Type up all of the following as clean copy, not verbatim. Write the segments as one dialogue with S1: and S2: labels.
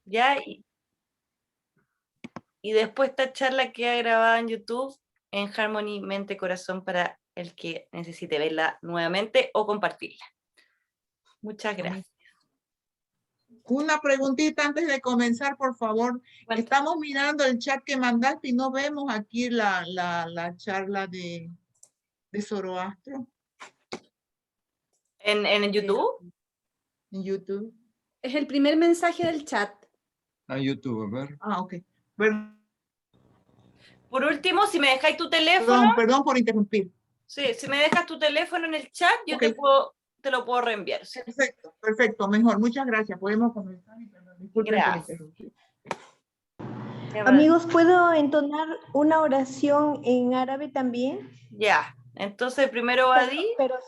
S1: ¿ya? Y después esta charla queda grabada en YouTube, en Harmony Mente Corazón, para el que necesite verla nuevamente o compartirla. Muchas gracias.
S2: Una preguntita antes de comenzar, por favor.
S1: Bueno,
S2: Estamos mirando el chat que mandaste y no vemos aquí la charla de Zoroastro
S1: ¿En YouTube?
S2: en YouTube.
S3: Es el primer mensaje del chat.
S4: A YouTube, a ver.
S2: Ah, ok. Perdón,
S1: Por último, si me dejáis tu teléfono,
S2: perdón por interrumpir.
S1: sí, si me dejas tu teléfono en el chat, yo
S2: Ok.
S1: te lo puedo reenviar. ¿Sí?
S2: Perfecto, perfecto, mejor. Muchas gracias. Podemos comenzar. Disculpen
S1: Gracias.
S2: por interrumpir.
S5: Amigos, ¿puedo entonar una oración en árabe también?
S1: Ya, entonces primero Badí.
S5: Pero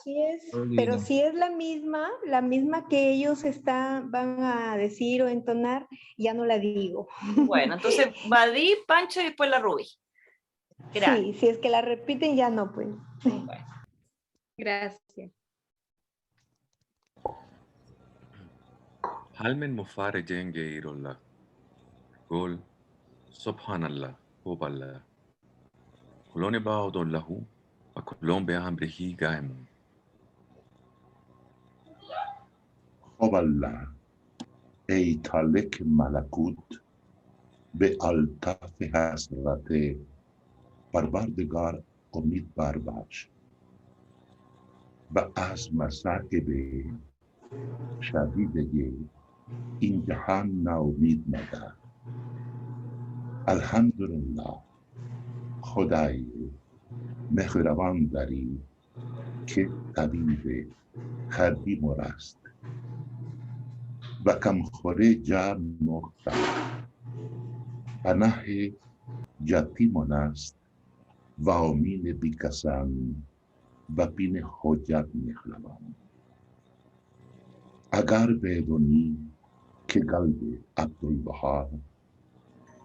S5: si es la misma que ellos van a decir o entonar, ya no la digo.
S1: Bueno, entonces Badí, Pancho y después la Rubí. Gracias.
S5: Sí, si es que la repiten, ya no, pues.
S1: Bueno.
S3: Gracias.
S6: هل من مفارج غير الله قل سبحان الله هو الله كلون بعض له وكلون بأمره قائمون
S7: خب الله ای تالک ملکوت به الطف حضرت پروردگار امیدوار باش و از مصائب شدیدگی این جهان ناامید مدار. الحمدلله خدای مهربان داری که طبیب هر بیمار است و کمخوره جان مختار پناه یتیمان است و امین بیکسان و بین حجت مهربان. اگر بدونی که قلب عبدالبها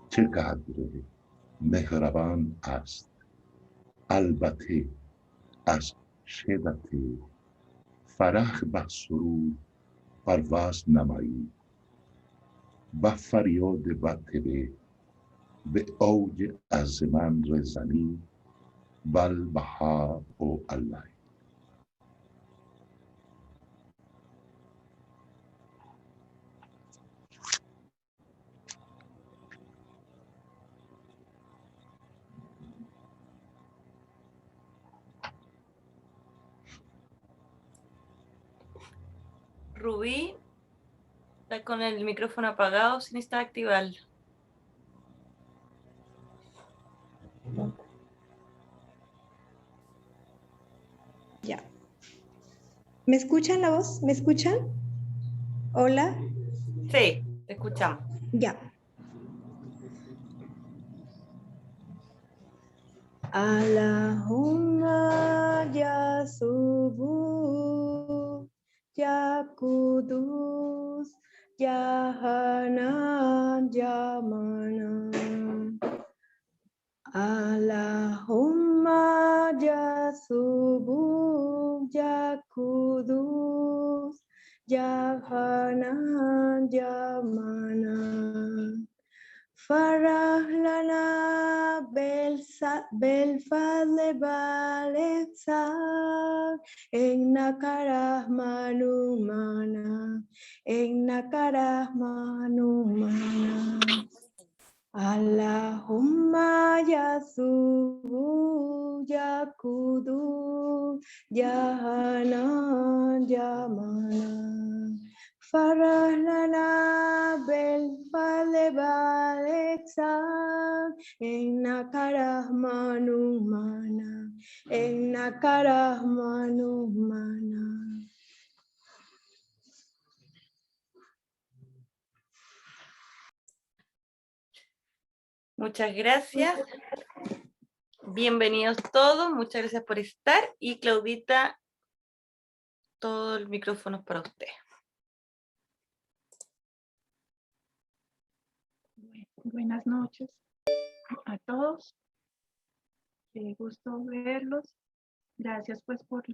S7: چقدر مهربان است، البته از شدت فرح و سرور پرواز نمایی و فریاد وطبه به اوج عظمت رسانی والبها او الله.
S1: Rubí está con el micrófono apagado, sin estar activarlo.
S5: Ya. ¿Me escuchan la voz? ¿Me escuchan? Hola.
S1: Sí, te escuchamos.
S5: Ya. Allahumma ya subuh ya kudus ya hanan ya manan. Allahumma ya subuh ya kudus ya hanan ya manan. Farah lana bel fadle balexan innaka rahmanumana Allahumma ya subu ya kudu ya hanan ya manan Farah lana bel fadle balexan innaka rahmanumana
S1: Muchas gracias. Bienvenidos todos, muchas gracias por estar. Y Claudita, todo el micrófono es para usted.
S8: Buenas noches a todos. Qué gusto verlos. Gracias pues por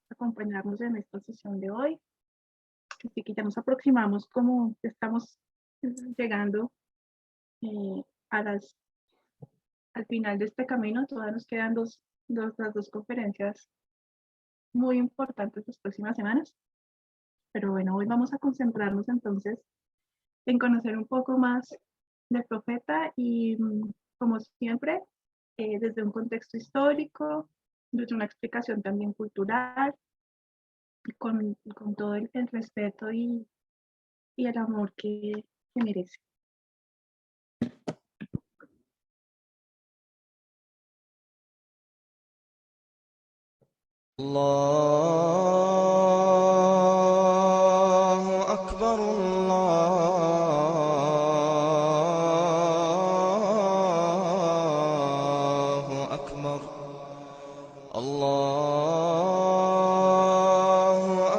S8: acompañarnos en esta sesión de hoy. Así que ya nos aproximamos, como estamos llegando al final de este camino. Todavía nos quedan las dos conferencias muy importantes las próximas semanas. Pero bueno, hoy vamos a concentrarnos entonces en conocer un poco más del profeta y, como siempre, desde un contexto histórico, desde una explicación también cultural, con todo el respeto y el amor que merece.
S9: الله أكبر الله أكبر الله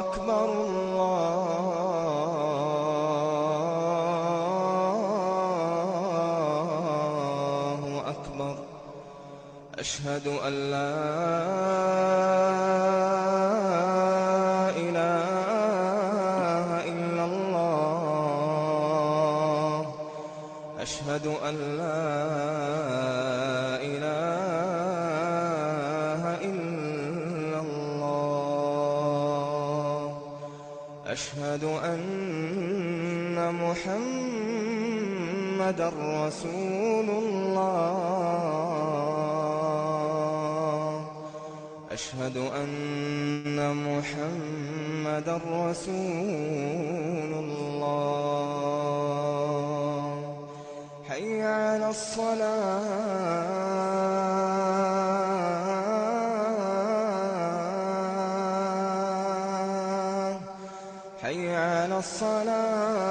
S9: أكبر الله أكبر أشهد أن لا إله إلا الله أشهد أن لا إله إلا الله أشهد أن محمدًا رسول الله أشهد أن محمدًا رسول الله حي على الصلاة حي على الصلاة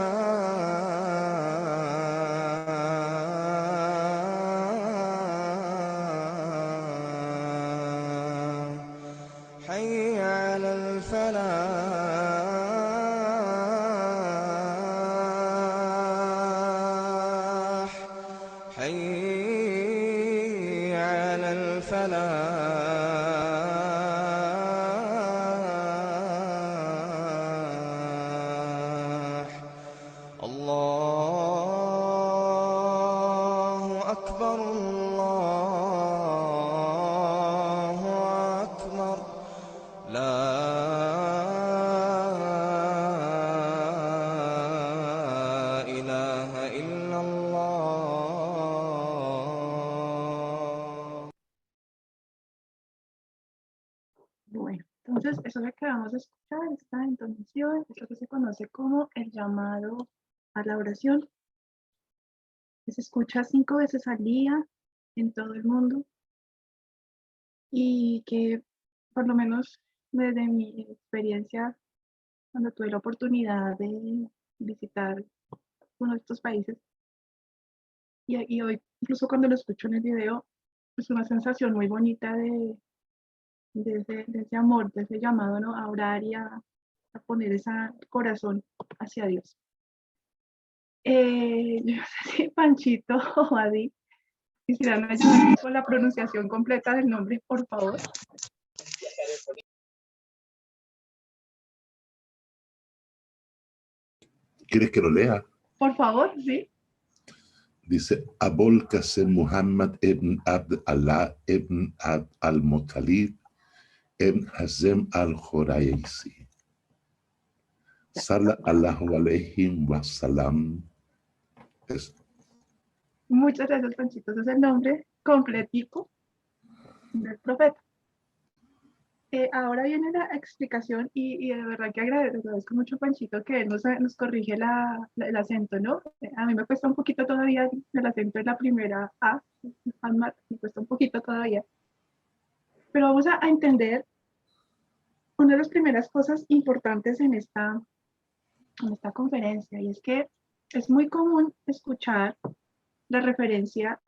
S9: حي على الفلاح حي على الفلاح الله أكبر الله أكبر لا إله إلا الله.
S8: Bueno, entonces eso es lo que vamos a escuchar, esta entonación, es lo que se conoce como el llamado a la oración, que se escucha 5 veces al día en todo el mundo y que, por lo menos desde mi experiencia, cuando tuve la oportunidad de visitar uno de estos países, y hoy, incluso cuando lo escucho en el video, es una sensación muy bonita de ese amor, de ese llamado, ¿no?, a orar y a poner ese corazón hacia Dios. Yo no sé si Panchito o Adi quisieran ayudar con la pronunciación completa del nombre, por favor.
S7: ¿Quieres que lo lea?
S8: Por favor, sí.
S7: Dice, Abul Qasem Muhammad ibn Abd Allah ibn Abd al-Muttalib ibn Hazem al-Khuraisi. Sallallahu alayhi wa sallam.
S8: Muchas gracias, Panchito. Ese es el nombre completico del profeta. Ahora viene la explicación y de verdad que agradezco mucho, Panchito, que él nos corrige el acento, ¿no? A mí me cuesta un poquito todavía el acento en la primera A, me cuesta un poquito todavía. Pero vamos a entender una de las primeras cosas importantes en esta conferencia, y es que es muy común escuchar la referencia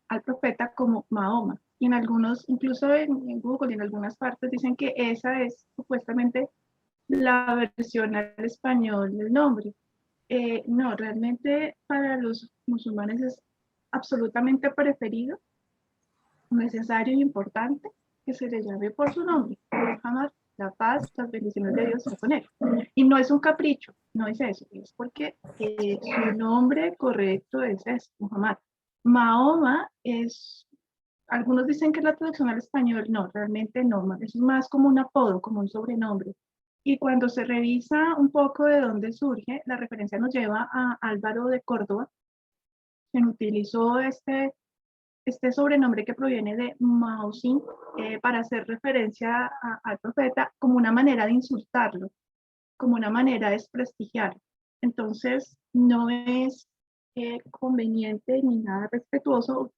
S8: al profeta como Mahoma. Y en algunos, incluso en Google y en algunas partes, dicen que esa es supuestamente la versión al español del nombre. No, realmente para los musulmanes es absolutamente preferido, necesario e importante que se le llame por su nombre, Muhammad, la paz, las bendiciones de Dios sean con él. Y no es un capricho, no es eso, es porque su nombre correcto es Muhammad. Mahoma es, algunos dicen que es la traducción al español, no, realmente no, es más como un apodo, como un sobrenombre. Y cuando se revisa un poco de dónde surge, la referencia nos lleva a Álvaro de Córdoba, quien utilizó este sobrenombre que proviene de Mausín para hacer referencia al profeta como una manera de insultarlo, como una manera de desprestigiarlo. Entonces, no es conveniente ni nada respetuoso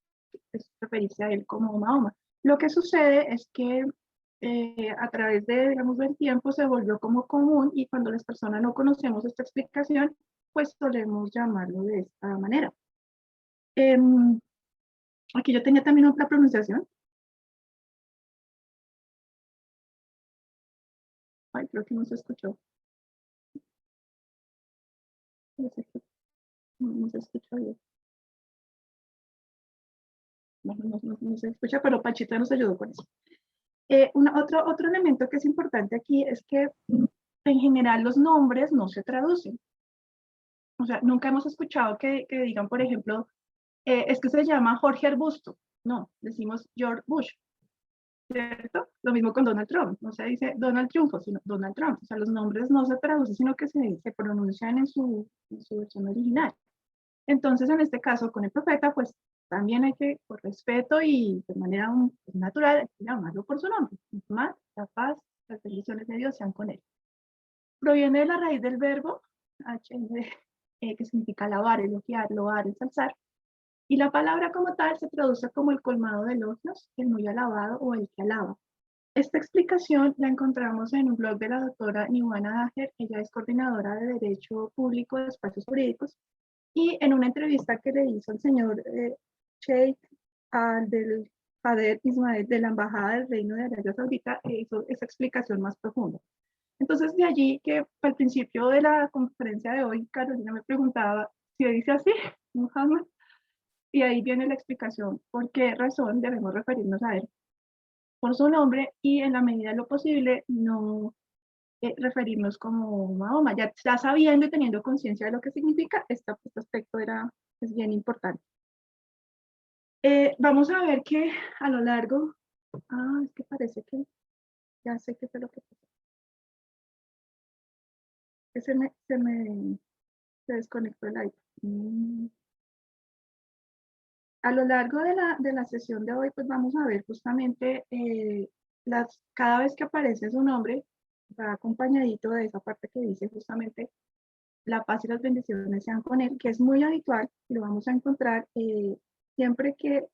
S8: referirse a él como Mahoma. Lo que sucede es que a través de, digamos, del tiempo se volvió como común y cuando las personas no conocemos esta explicación, pues solemos llamarlo de esta manera. Aquí yo tenía también otra pronunciación. Ay, creo que no se escuchó. No se escucha bien. No se escucha, pero Pachita nos ayudó con eso. Otro elemento que es importante aquí es que en general los nombres no se traducen. O sea, nunca hemos escuchado que digan, por ejemplo, es que se llama Jorge Arbusto. No, decimos George Bush, ¿cierto? Lo mismo con Donald Trump. No se dice Donald Triunfo, sino Donald Trump. O sea, los nombres no se traducen, sino que se pronuncian en su versión original. Entonces, en este caso, con el profeta, pues también hay que, por respeto y de manera natural, hay que llamarlo por su nombre. Muhammad, la paz, las bendiciones de Dios sean con él. Proviene de la raíz del verbo, que significa alabar, elogiar, loar, ensalzar. Y la palabra como tal se traduce como el colmado de elogios, el muy alabado o el que alaba. Esta explicación la encontramos en un blog de la doctora Niwana Daher. Ella es coordinadora de Derecho Público de Espacios Jurídicos. Y en una entrevista que le hizo el señor Sheikh Abdel-Fader Ismael de la Embajada del Reino de Arabia Saudita, hizo esa explicación más profunda. Entonces, de allí que al principio de la conferencia de hoy, Carolina me preguntaba si dice así, Muhammad, y ahí viene la explicación por qué razón debemos referirnos a él por su nombre y en la medida de lo posible no referirnos como Mahoma, ya sabiendo y teniendo conciencia de lo que significa, este aspecto es bien importante. Vamos a ver que a lo largo, es que parece que ya sé qué fue lo que pasó. Que se desconectó el iPad. A lo largo de la sesión de hoy, pues vamos a ver justamente cada vez que aparece su nombre, va acompañadito de esa parte que dice justamente la paz y las bendiciones sean con él, que es muy habitual y lo vamos a encontrar siempre que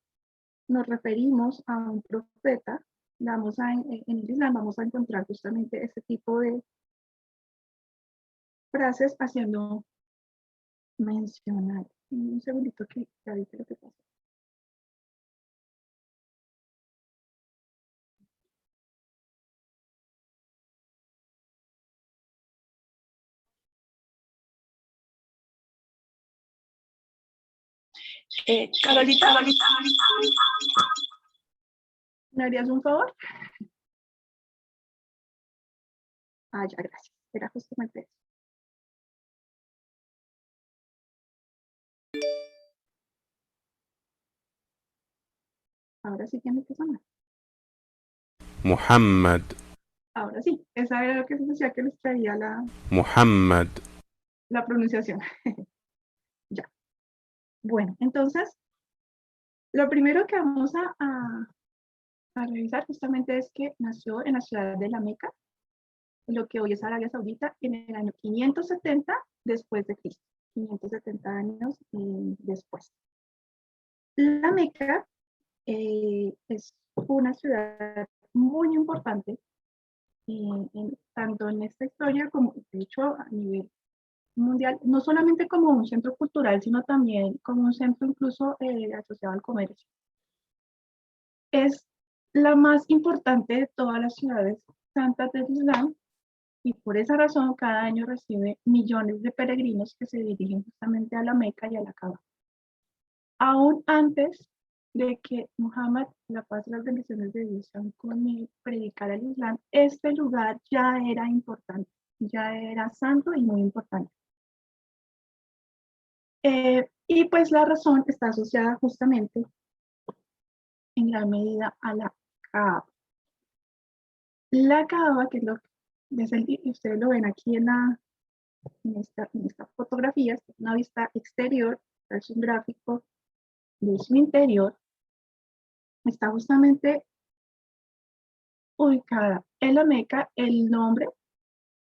S8: nos referimos a un profeta. En el Islam vamos a encontrar justamente este tipo de frases haciendo mencionar. Un segundito que ya vi lo que pasa. Carolita, ¿me harías un favor? Ya, gracias. Era justamente eso. Ahora sí tiene que sonar.
S10: Muhammad.
S8: Ahora sí, esa era lo que se decía que les traía
S10: Muhammad.
S8: La pronunciación. Ya. Bueno, entonces, lo primero que vamos a revisar justamente es que nació en la ciudad de la Meca, lo que hoy es Arabia Saudita, en el año 570 después de Cristo, 570 años después. La Meca es una ciudad muy importante, tanto en esta historia como, de hecho, a nivel mundial, no solamente como un centro cultural, sino también como un centro incluso asociado al comercio. Es la más importante de todas las ciudades santas del Islam y por esa razón cada año recibe millones de peregrinos que se dirigen justamente a la Meca y a la Kaaba. Aún antes de que Muhammad, la paz y las bendiciones de Dios sean con él, predicara el Islam, este lugar ya era importante, ya era santo y muy importante. Y pues la razón está asociada justamente en gran medida a la Kaaba. La Kaaba, que es lo que ustedes lo ven aquí en esta fotografía, es una vista exterior, es un gráfico de su interior, está justamente ubicada en la Meca. El nombre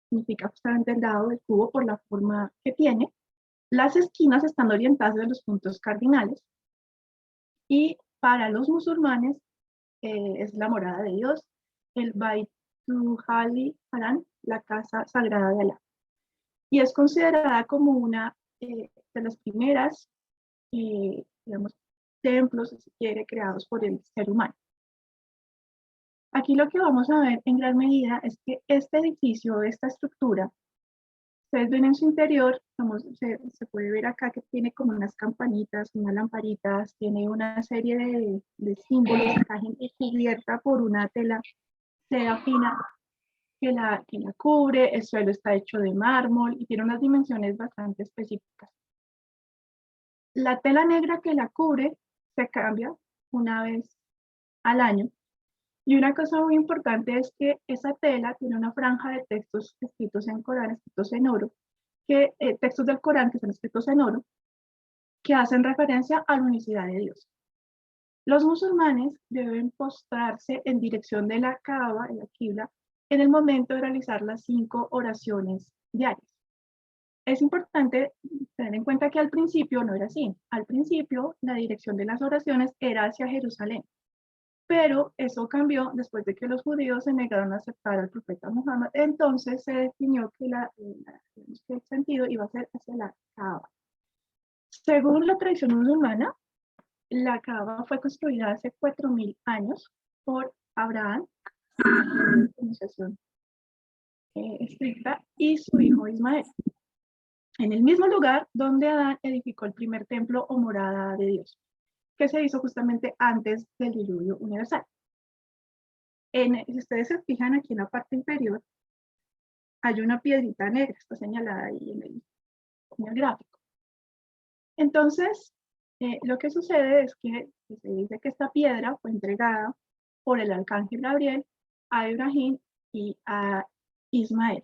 S8: significa justamente el lado del cubo por la forma que tiene. Las esquinas están orientadas a los puntos cardinales y para los musulmanes es la morada de Dios, el Baitu'l Haram, la casa sagrada de Alá. Y es considerada como una de las primeras, digamos, templos, si se quiere, creados por el ser humano. Aquí lo que vamos a ver en gran medida es que este edificio, esta estructura, ustedes ven en su interior, se puede ver acá que tiene como unas campanitas, unas lamparitas, tiene una serie de símbolos, acá cubierta por una tela seda fina que la cubre, el suelo está hecho de mármol y tiene unas dimensiones bastante específicas. La tela negra que la cubre se cambia una vez al año. Y una cosa muy importante es que esa tela tiene una franja de textos escritos en Corán, escritos en oro, textos del Corán que son escritos en oro, que hacen referencia a la unicidad de Dios. Los musulmanes deben postrarse en dirección de la Kaaba, en la Qibla, en el momento de realizar las 5 oraciones diarias. Es importante tener en cuenta que al principio no era así. Al principio la dirección de las oraciones era hacia Jerusalén. Pero eso cambió después de que los judíos se negaron a aceptar al profeta Muhammad. Entonces se definió que el sentido iba a ser hacia la Kaaba. Según la tradición musulmana, la Kaaba fue construida hace 4000 años por Abraham, pronunciación estricta, y su hijo Ismael, en el mismo lugar donde Adán edificó el primer templo o morada de Dios, que se hizo justamente antes del diluvio universal. Si ustedes se fijan aquí en la parte inferior, hay una piedrita negra, está señalada ahí en el gráfico. Entonces, lo que sucede es que se dice que esta piedra fue entregada por el arcángel Gabriel a Ibrahim y a Ismael.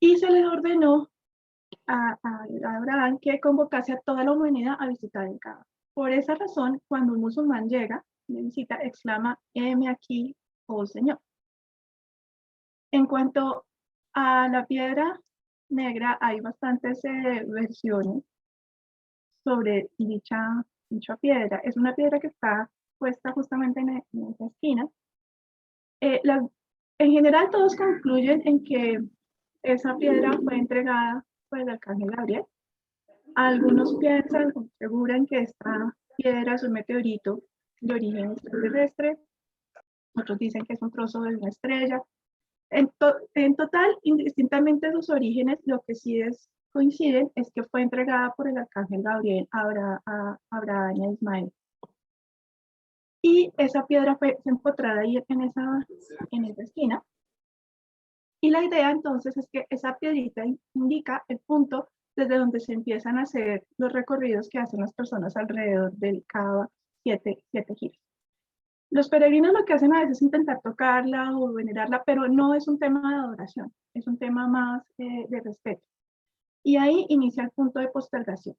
S8: Y se les ordenó a Abraham que convocase a toda la humanidad a visitar el Kaaba. Por esa razón, cuando un musulmán llega, le visita, exclama, heme aquí, oh Señor. En cuanto a la piedra negra, hay bastantes versiones sobre dicha piedra. Es una piedra que está puesta justamente en esa esquina. En general, todos concluyen en que esa piedra fue entregada por el arcángel Gabriel. Algunos piensan, aseguran que esta piedra es un meteorito de origen extraterrestre. Otros dicen que es un trozo de una estrella. En total, indistintamente de sus orígenes, lo que sí coinciden es que fue entregada por el arcángel Gabriel a Abraham y a Ismael. Y esa piedra fue empotrada ahí en esa esquina. Y la idea entonces es que esa piedrita indica el punto desde donde se empiezan a hacer los recorridos que hacen las personas alrededor del Kaaba, 7 giros. Los peregrinos lo que hacen a veces es intentar tocarla o venerarla, pero no es un tema de adoración, es un tema más de respeto. Y ahí inicia el punto de postergación.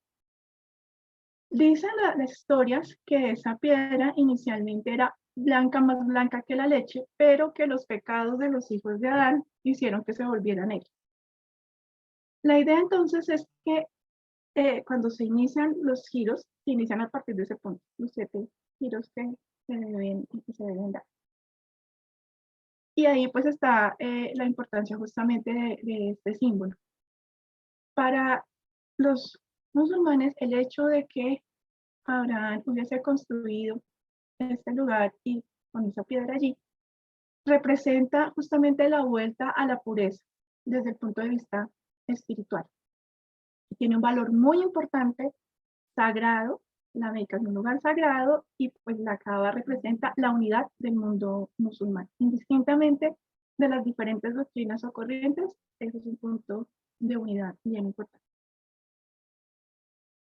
S8: Dicen las historias que esa piedra inicialmente era blanca, más blanca que la leche, pero que los pecados de los hijos de Adán hicieron que se volviera negra. La idea entonces es que cuando se inician los giros, se inician a partir de ese punto, los 7 giros que se deben dar. Y ahí pues está la importancia justamente de este símbolo. Para los musulmanes, el hecho de que Abraham hubiese construido este lugar y con esa piedra allí, representa justamente la vuelta a la pureza desde el punto de vista espiritual. Tiene un valor muy importante, sagrado, La Meca es un lugar sagrado y pues la Kaaba representa la unidad del mundo musulmán. Indistintamente de las diferentes doctrinas o corrientes, ese es un punto de unidad bien importante.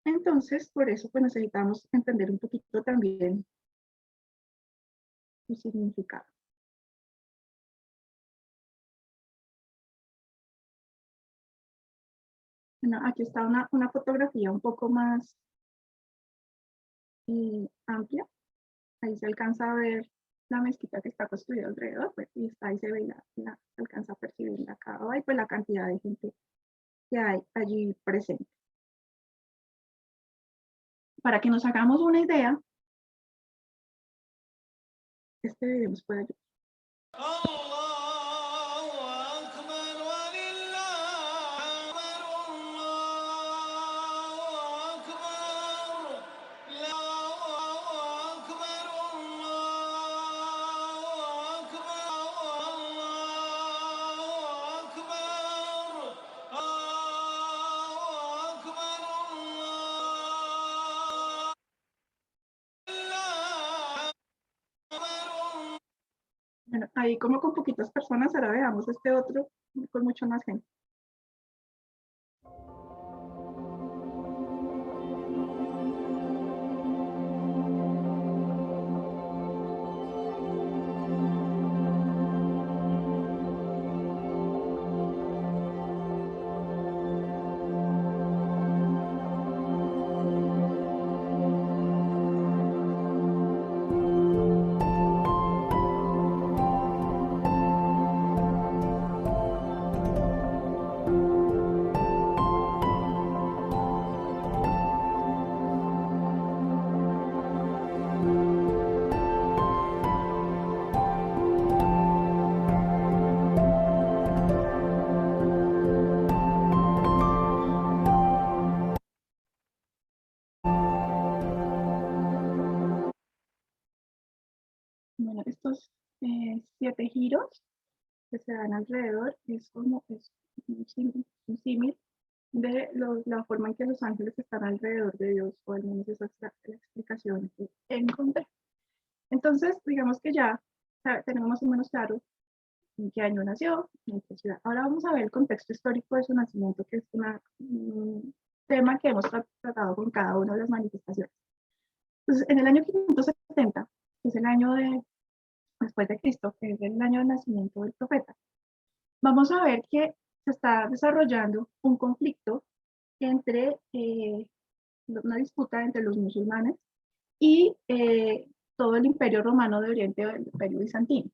S8: Entonces, por eso pues necesitamos entender un poquito también su significado. Bueno, aquí está una fotografía un poco más amplia. Ahí se alcanza a ver la mezquita que está construida alrededor, pues, y está ahí se ve se alcanza a percibir la Kaaba y pues la cantidad de gente que hay allí presente. Para que nos hagamos una idea, este video nos puede ayudar. Bueno, ahí como con poquitas personas, ahora veamos este otro con mucho más gente. Bueno, estos 7 giros que se dan alrededor es como un símil de la forma en que los ángeles están alrededor de Dios, o al menos esa es la explicación que encontré. Entonces, digamos que ya tenemos más o menos claro en qué año nació, en qué ciudad. Ahora vamos a ver el contexto histórico de su nacimiento, que es un tema que hemos tratado con cada una de las manifestaciones. Entonces, en el año 570, que es el año después de Cristo, que es el año del nacimiento del profeta, vamos a ver que se está desarrollando un conflicto entre una disputa entre los musulmanes y todo el imperio romano de Oriente, el imperio bizantino.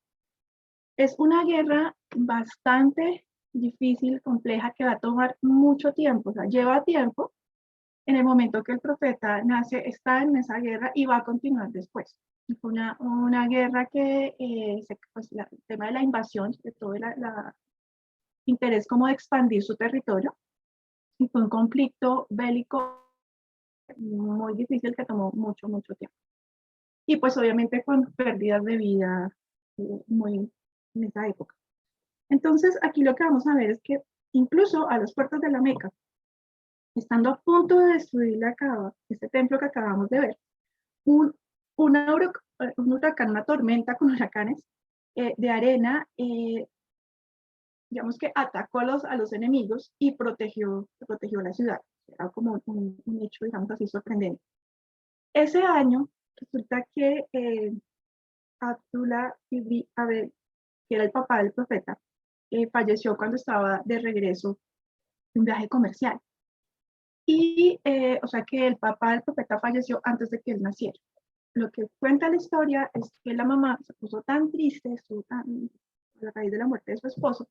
S8: Es una guerra bastante difícil, compleja, que va a tomar mucho tiempo, o sea, lleva tiempo. En el momento que el profeta nace, está en esa guerra y va a continuar después. Fue una guerra que, pues, el tema de la invasión, sobre todo el interés como de expandir su territorio, y fue un conflicto bélico muy difícil que tomó mucho tiempo. Y pues obviamente con pérdidas de vida muy en esa época. Entonces aquí lo que vamos a ver es que incluso a las puertas de la Meca, estando a punto de destruir la Kaaba, este templo que acabamos de ver, un huracán, una tormenta con huracanes de arena, digamos que atacó a los enemigos y protegió la ciudad. Era como un hecho, digamos así, sorprendente. Ese año resulta que Abdullah ibn Abel, que era el papá del profeta, falleció cuando estaba de regreso de un viaje comercial. Y, o sea que el papá del profeta falleció antes de que él naciera. Lo que cuenta la historia es que la mamá se puso tan triste, a la raíz de la muerte de su esposo,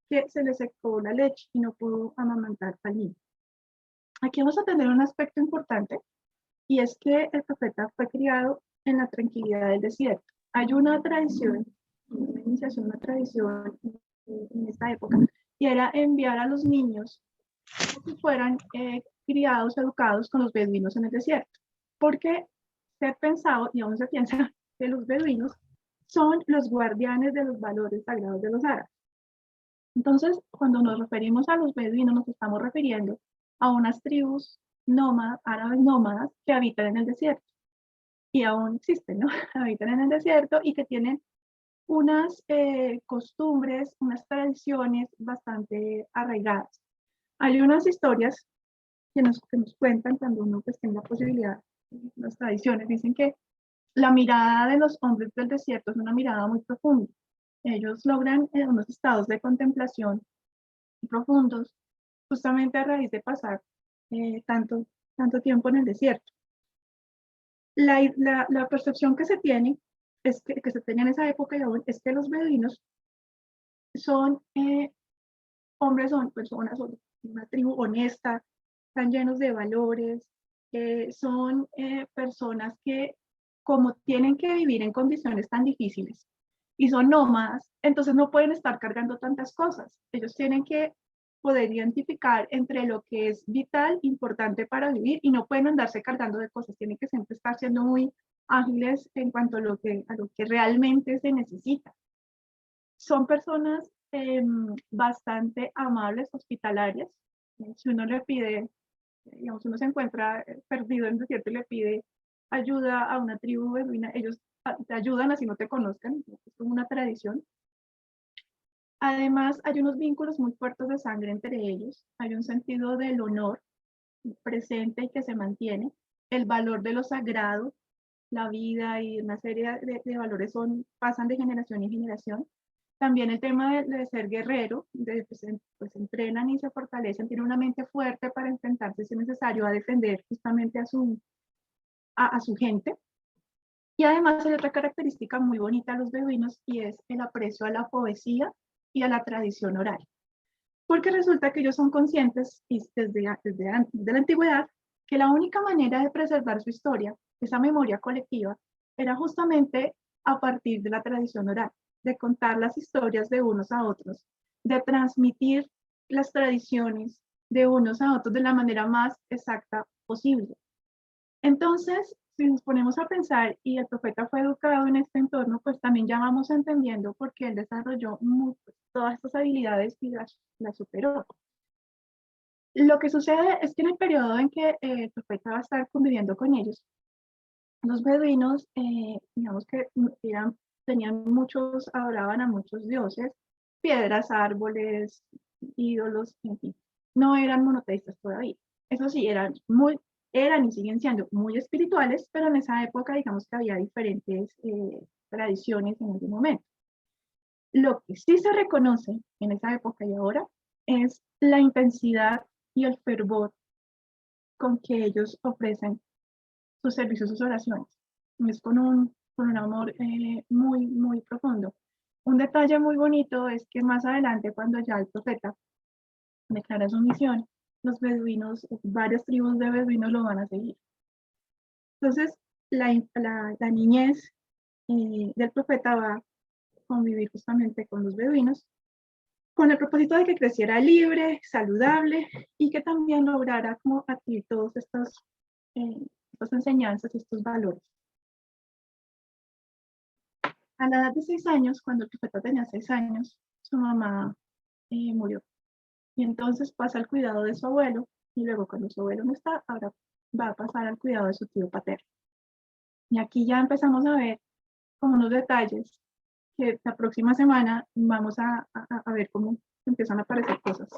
S8: que se le secó la leche y no pudo amamantar al niño. Aquí vamos a tener un aspecto importante, y es que el profeta fue criado en la tranquilidad del desierto. Hay una tradición, una iniciación, una tradición en esta época, y era enviar a los niños que fueran criados, educados con los beduinos en el desierto, porque se ha pensado, y aún se piensa, que los beduinos son los guardianes de los valores sagrados de los árabes. Entonces, cuando nos referimos a los beduinos, nos estamos refiriendo a unas tribus árabes nómadas que habitan en el desierto. Y aún existen, ¿no? Habitan en el desierto y que tienen unas costumbres, unas tradiciones bastante arraigadas. Hay unas historias que nos cuentan cuando uno pues, tiene la posibilidad, las tradiciones dicen que la mirada de los hombres del desierto es una mirada muy profunda. Ellos logran unos estados de contemplación profundos justamente a raíz de pasar tanto tiempo en el desierto. La percepción que se tiene, es que se tenía en esa época y aún, es que los beduinos son hombres, son personas, son una tribu honesta, están llenos de valores, son personas que como tienen que vivir en condiciones tan difíciles y son nómadas, entonces no pueden estar cargando tantas cosas. Ellos tienen que poder identificar entre lo que es vital, importante para vivir y no pueden andarse cargando de cosas, tienen que siempre estar siendo muy ágiles en cuanto a lo que realmente se necesita. Son personas bastante amables, hospitalarias. Si uno le pide, digamos, uno se encuentra perdido en el desierto y le pide ayuda a una tribu beduina, ellos te ayudan así no te conozcan, es como una tradición. Además, hay unos vínculos muy fuertes de sangre entre ellos, hay un sentido del honor presente y que se mantiene, el valor de lo sagrado, la vida y una serie de valores pasan de generación en generación. También el tema de ser guerrero, pues entrenan y se fortalecen, tienen una mente fuerte para enfrentarse, si es necesario, a defender justamente a su gente. Y además hay otra característica muy bonita de los beduinos y es el aprecio a la poesía y a la tradición oral. Porque resulta que ellos son conscientes desde la antigüedad que la única manera de preservar su historia, esa memoria colectiva, era justamente a partir de la tradición oral, de contar las historias de unos a otros, de transmitir las tradiciones de unos a otros de la manera más exacta posible. Entonces, si nos ponemos a pensar y el profeta fue educado en este entorno, pues también ya vamos entendiendo por qué él desarrolló todas estas habilidades y las superó. Lo que sucede es que en el periodo en que el profeta va a estar conviviendo con ellos, los beduinos, digamos que adoraban a muchos dioses, piedras, árboles, ídolos, en fin, no eran monoteístas todavía. Eso sí, eran y siguen siendo muy espirituales, pero en esa época digamos que había diferentes tradiciones en ese momento. Lo que sí se reconoce en esa época y ahora es la intensidad y el fervor con que ellos ofrecen sus servicios, sus oraciones. Es con un amor muy, muy profundo. Un detalle muy bonito es que más adelante, cuando ya el profeta declara su misión, los beduinos, varias tribus de beduinos lo van a seguir. Entonces, la niñez del profeta va a convivir justamente con los beduinos, con el propósito de que creciera libre, saludable y que también lograra como adquirir todas estas enseñanzas y estos valores. A la edad de 6 años, cuando el profeta tenía 6 años, su mamá murió. Y entonces pasa al cuidado de su abuelo, y luego cuando su abuelo no está, ahora va a pasar al cuidado de su tío paterno. Y aquí ya empezamos a ver como unos detalles que la próxima semana vamos a ver cómo empiezan a aparecer cosas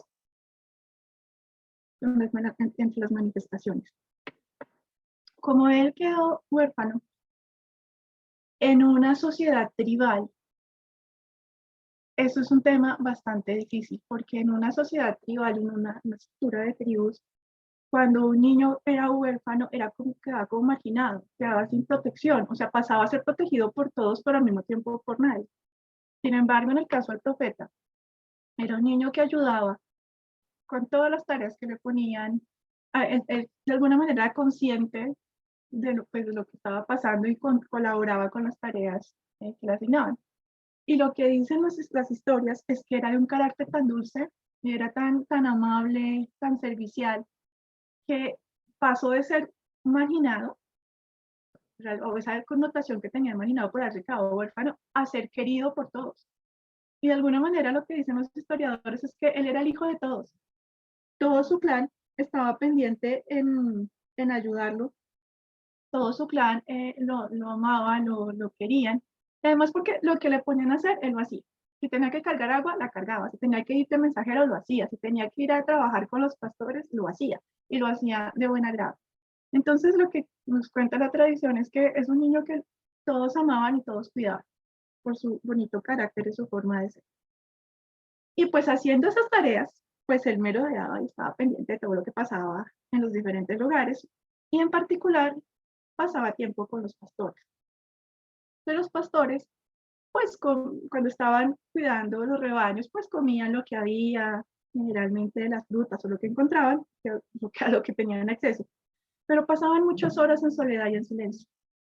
S8: entre las manifestaciones. Como él quedó huérfano en una sociedad tribal, eso es un tema bastante difícil, porque en una sociedad tribal, en una estructura de tribus, cuando un niño era huérfano, quedaba como marginado, quedaba sin protección, o sea, pasaba a ser protegido por todos, pero al mismo tiempo por nadie. Sin embargo, en el caso del profeta, era un niño que ayudaba con todas las tareas que le ponían, él de alguna manera era consciente de lo que estaba pasando y colaboraba con las tareas que le asignaban. Y lo que dicen las historias es que era de un carácter tan dulce, y era tan amable, tan servicial, que pasó de ser marginado, o esa connotación que tenía marginado por haberse quedado huérfano, a ser querido por todos. Y de alguna manera lo que dicen los historiadores es que él era el hijo de todos. Todo su clan estaba pendiente en ayudarlo. Todo su clan lo amaban, lo querían. Además, porque lo que le ponían a hacer, él lo hacía. Si tenía que cargar agua, la cargaba. Si tenía que ir de mensajero, lo hacía. Si tenía que ir a trabajar con los pastores, lo hacía. Y lo hacía de buen agrado. Entonces, lo que nos cuenta la tradición es que es un niño que todos amaban y todos cuidaban por su bonito carácter y su forma de ser. Y pues haciendo esas tareas, pues él merodeaba y estaba pendiente de todo lo que pasaba en los diferentes lugares. Y en particular, pasaba tiempo con los pastores. De los pastores, pues cuando estaban cuidando los rebaños, pues comían lo que había, generalmente de las frutas o lo que encontraban, a lo que tenían acceso, pero pasaban muchas horas en soledad y en silencio.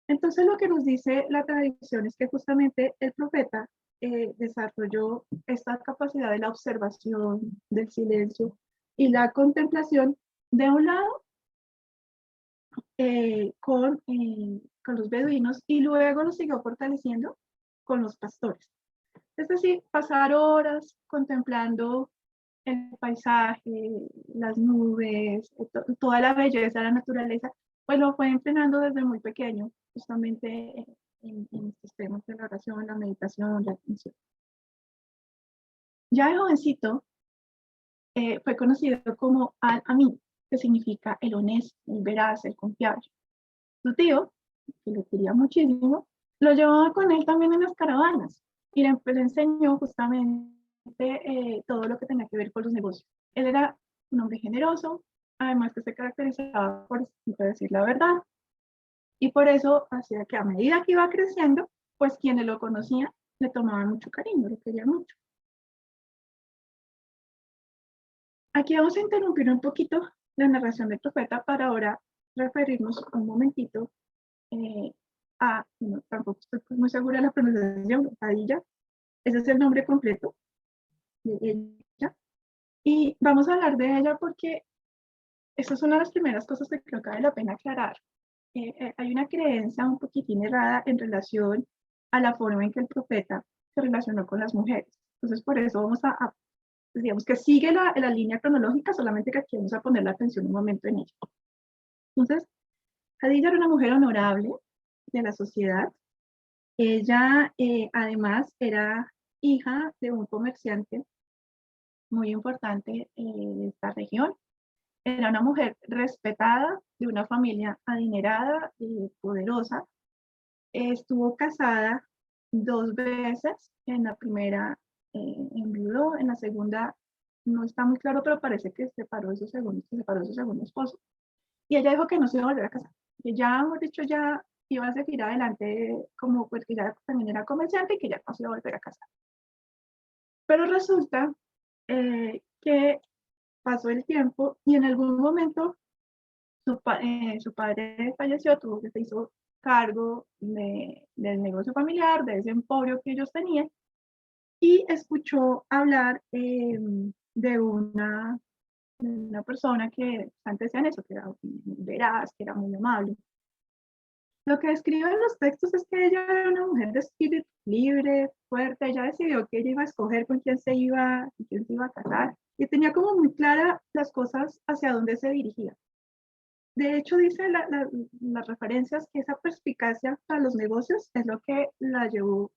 S8: Entonces lo que nos dice la tradición es que justamente el profeta desarrolló esta capacidad de la observación, del silencio y la contemplación, de un lado con los beduinos, y luego lo siguió fortaleciendo con los pastores. Es decir, pasar horas contemplando el paisaje, las nubes, toda la belleza de la naturaleza, pues lo fue entrenando desde muy pequeño, justamente en estos temas de la oración, la meditación, la atención. Ya de jovencito fue conocido como Al-Amin, que significa el honesto, el veraz, el confiable. Su tío, que lo quería muchísimo, lo llevaba con él también en las caravanas y le enseñó justamente todo lo que tenía que ver con los negocios. Él era un hombre generoso, además que se caracterizaba por siempre decir la verdad, y por eso hacía que a medida que iba creciendo, pues quienes lo conocían le tomaban mucho cariño, lo querían mucho. Aquí vamos a interrumpir un poquito la narración del profeta para ahora referirnos un momentito no, tampoco estoy muy segura de la pronunciación, Khadija, ese es el nombre completo de ella, y vamos a hablar de ella porque esa es una de las primeras cosas que creo que vale la pena aclarar. Hay una creencia un poquitín errada en relación a la forma en que el profeta se relacionó con las mujeres. Entonces, por eso vamos digamos que sigue la línea cronológica, solamente que aquí vamos a poner la atención un momento en ella. Entonces, Khadija era una mujer honorable de la sociedad. Ella, además, era hija de un comerciante muy importante de esta región. Era una mujer respetada, de una familia adinerada y poderosa. Estuvo casada 2 veces. En la primera enviudó, en la segunda no está muy claro, pero parece que se separó de su segundo esposo. Y ella dijo que no se iba a volver a casar, que ya, hemos dicho, ya iba a seguir adelante como pues que ya también era comerciante y que ya no se iba a volver a casar. Pero resulta que pasó el tiempo y en algún momento su padre falleció, se hizo cargo del negocio familiar, de ese emporio que ellos tenían, y escuchó hablar de una persona que antes decían eso, que era veraz, que era muy amable. Lo que describen los textos es que ella era una mujer de espíritu libre, fuerte. Ella decidió que ella iba a escoger con quién se iba a casar, y tenía como muy claras las cosas hacia dónde se dirigía. De hecho, dice las referencias que esa perspicacia para los negocios es lo que la llevó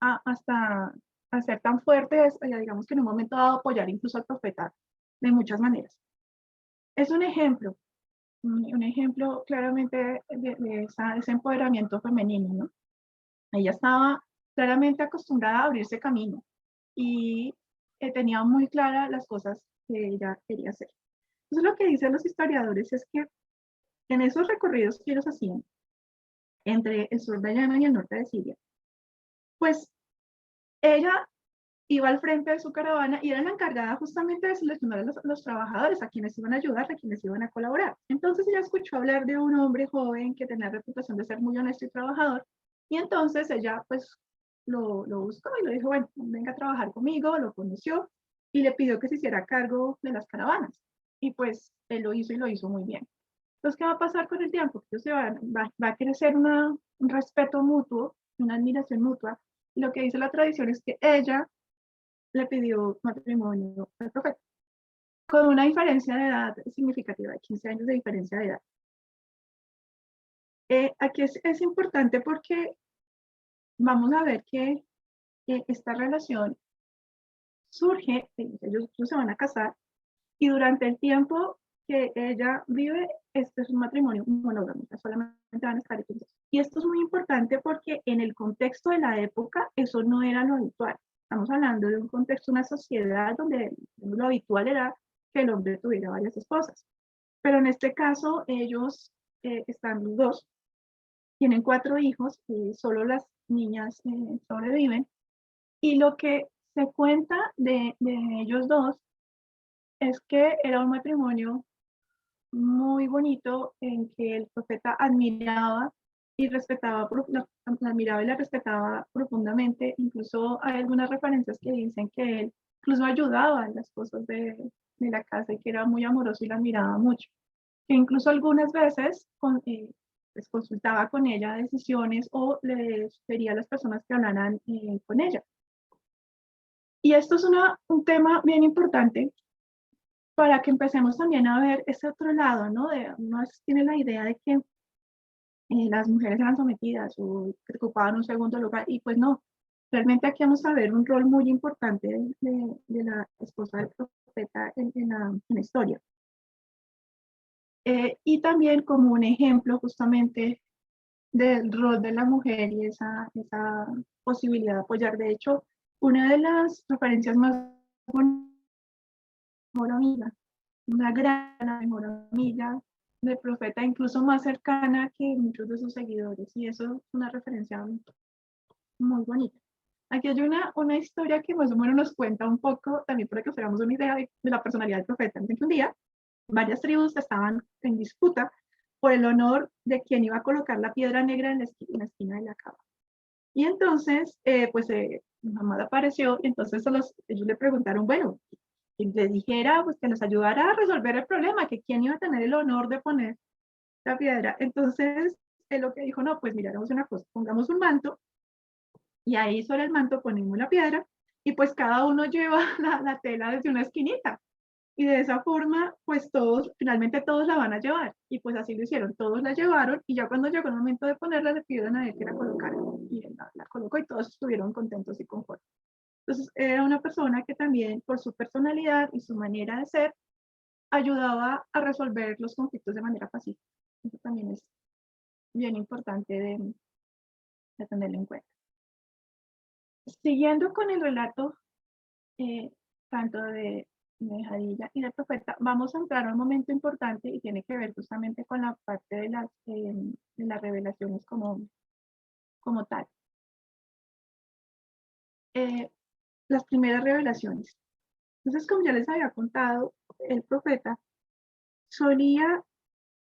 S8: hasta a ser tan fuerte, digamos que en un momento dado apoyar incluso al profeta de muchas maneras. Es un ejemplo claramente de ese empoderamiento femenino, ¿no? Ella estaba claramente acostumbrada a abrirse camino y tenía muy claras las cosas que ella quería hacer. Entonces lo que dicen los historiadores es que en esos recorridos que ellos hacían entre el sur de Yemen y el norte de Siria, pues ella iba al frente de su caravana y era la encargada justamente de seleccionar a los trabajadores, a quienes iban a ayudar, a quienes iban a colaborar. Entonces ella escuchó hablar de un hombre joven que tenía reputación de ser muy honesto y trabajador, y entonces ella pues lo buscó y le dijo, bueno, venga a trabajar conmigo, lo conoció y le pidió que se hiciera cargo de las caravanas. Y pues él lo hizo y lo hizo muy bien. Entonces, ¿qué va a pasar con el tiempo? Entonces va a crecer un respeto mutuo, una admiración mutua. Y lo que dice la tradición es que ella le pidió matrimonio al profeta. con una diferencia de edad significativa, de 15 años de diferencia de edad. Aquí es importante porque vamos a ver que esta relación surge, ellos se van a casar, y durante el tiempo que ella vive, este es un matrimonio monógamo, solamente van a estar ellos dos. Y esto es muy importante porque en el contexto de la época eso no era lo habitual. Estamos hablando de un contexto, una sociedad donde lo habitual era que el hombre tuviera varias esposas. Pero en este caso ellos están los dos, tienen 4 hijos, solo las niñas sobreviven. Y lo que se cuenta de ellos dos es que era un matrimonio muy bonito en que el profeta admiraba y respetaba, admiraba y la respetaba profundamente. Incluso hay algunas referencias que dicen que él incluso ayudaba en las cosas de la casa y que era muy amoroso y la admiraba mucho. Que incluso algunas veces pues consultaba con ella decisiones o le sugería a las personas que hablaran con ella. Y esto es un tema bien importante para que empecemos también a ver ese otro lado, ¿no? Uno tiene la idea de que las mujeres eran sometidas o que ocupaban un segundo lugar, y pues no. Realmente aquí vamos a ver un rol muy importante de la esposa del profeta en la historia. Y también como un ejemplo justamente del rol de la mujer y esa posibilidad de apoyar. De hecho, una de las referencias más bonitas, mejor amiga, una gran mejor amiga del profeta, incluso más cercana que muchos de sus seguidores, y eso es una referencia muy bonita. Aquí hay una historia que más o menos nos cuenta un poco, también para que nos hagamos una idea de la personalidad del profeta. Entonces, un día, varias tribus estaban en disputa por el honor de quién iba a colocar la piedra negra en la esquina de la cava. Y entonces, Muhammad apareció, y entonces ellos le preguntaron, bueno, que le dijera, pues que nos ayudara a resolver el problema, que quién iba a tener el honor de poner la piedra. Entonces, él lo que dijo, no, pues mira, hagamos una cosa, pongamos un manto, y ahí sobre el manto ponemos la piedra, y pues cada uno lleva la tela desde una esquinita. Y de esa forma, pues finalmente todos la van a llevar. Y pues así lo hicieron, todos la llevaron, y ya cuando llegó el momento de ponerla, le pidieron a él que la colocara. Y él la colocó y todos estuvieron contentos y conformes. Entonces era una persona que también, por su personalidad y su manera de ser, ayudaba a resolver los conflictos de manera pacífica. Eso también es bien importante de tenerlo en cuenta. Siguiendo con el relato, tanto de Hadilla y del profeta, vamos a entrar a un momento importante y tiene que ver justamente con la parte de las revelaciones como tal. Las primeras revelaciones. Entonces, como ya les había contado, el profeta solía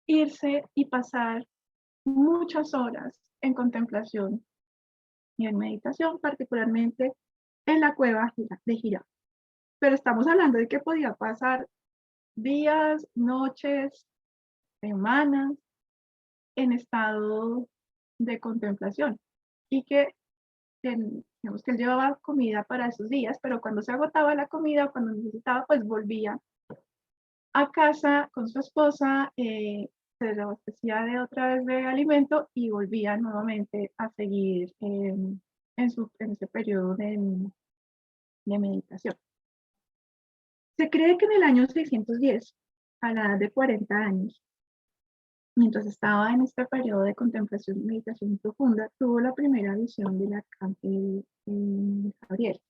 S8: irse y pasar muchas horas en contemplación y en meditación, particularmente en la cueva de Hira. Pero estamos hablando de que podía pasar días, noches, semanas en estado de contemplación, y que digamos que él llevaba comida para esos días, pero cuando se agotaba la comida, cuando necesitaba, pues volvía a casa con su esposa, se abastecía de otra vez de alimento y volvía nuevamente a seguir en ese periodo de meditación. Se cree que en el año 610, a la edad de 40 años, mientras estaba en este periodo de contemplación y meditación profunda, tuvo la primera visión del arcángel Gabriel.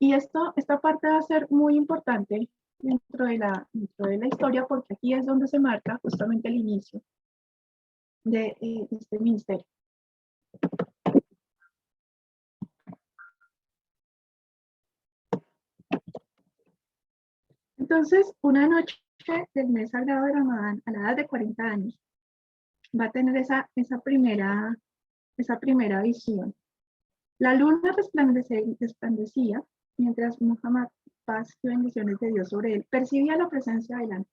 S8: Y esta parte va a ser muy importante dentro de la historia, porque aquí es donde se marca justamente el inicio de este ministerio. Entonces, una noche del mes sagrado de Ramadán, a la edad de 40 años, va a tener esa primera visión. La luna resplandecía mientras Muhammad, paz y bendiciones de Dios sobre él, percibía la presencia del ángel.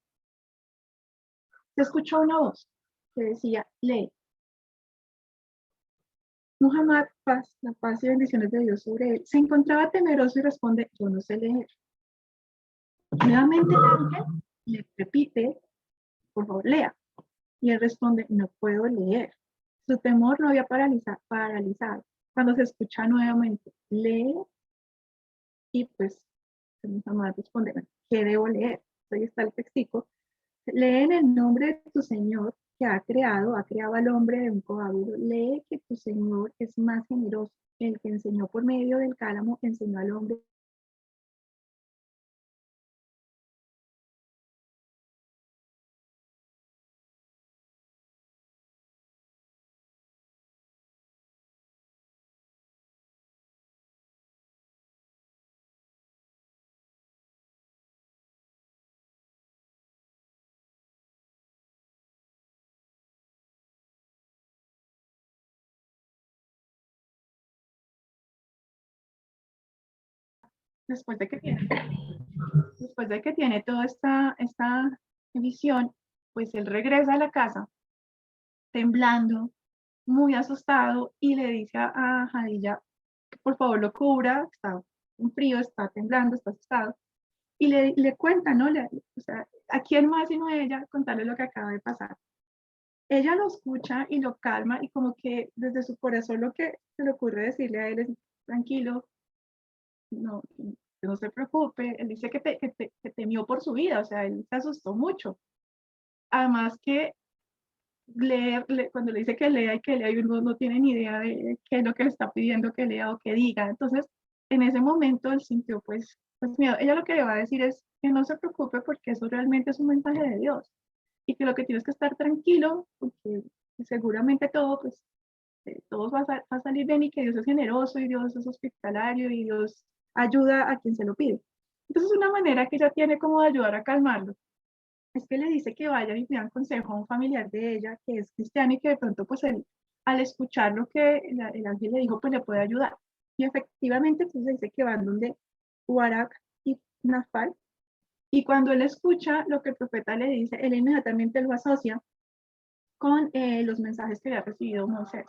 S8: Se escuchó una voz que decía, lee. Muhammad, la paz y bendiciones de Dios sobre él, se encontraba temeroso y responde, yo no sé leer. Nuevamente el ángel le repite, por favor, lea. Y él responde, no puedo leer. Su temor lo había paralizado. Cuando se escucha nuevamente, lee, y pues mis amados responden, ¿qué debo leer? Ahí está el textico. Lee en el nombre de tu Señor que ha creado al hombre de un coágulo. Lee que tu Señor es más generoso. El que enseñó por medio del cálamo enseñó al hombre. Después de que tiene toda esta visión, pues él regresa a la casa temblando, muy asustado, y le dice a Jadilla que por favor lo cubra, está un frío, está temblando, está asustado, y le cuenta, ¿no? O sea, ¿a quién más sino a ella contarle lo que acaba de pasar? Ella lo escucha y lo calma, y como que desde su corazón lo que se le ocurre decirle a él es, tranquilo, no se preocupe. Él dice que temió por su vida, o sea, él se asustó mucho. Además que cuando le dice que lea y que lea, y uno no tiene ni idea de qué es lo que le está pidiendo que lea o que diga. Entonces, en ese momento él sintió pues miedo. Ella lo que le va a decir es que no se preocupe porque eso realmente es un mensaje de Dios, y que lo que tienes que estar tranquilo porque seguramente todo va a salir bien, y que Dios es generoso y Dios es hospitalario y Dios ayuda a quien se lo pide. Entonces, una manera que ella tiene como de ayudar a calmarlo es que le dice que vaya y pidan consejo a un familiar de ella que es cristiano, y que de pronto pues él, al escuchar lo que el ángel le dijo, pues le puede ayudar. Y efectivamente entonces dice que van donde Uarak y Nafal, y cuando él escucha lo que el profeta le dice, él inmediatamente lo asocia con los mensajes que había recibido Moisés.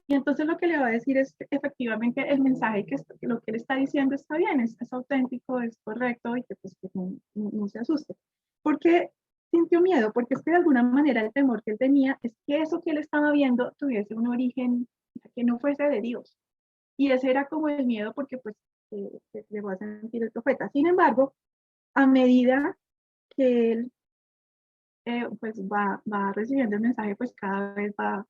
S8: Y entonces lo que le va a decir es que efectivamente el mensaje lo que él está diciendo está bien, es auténtico, es correcto, y que pues que no se asuste. ¿Por qué sintió miedo? Porque es que de alguna manera el temor que él tenía es que eso que él estaba viendo tuviese un origen que no fuese de Dios. Y ese era como el miedo, porque pues le va a sentir el profeta. Sin embargo, a medida que él pues va recibiendo el mensaje, pues cada vez va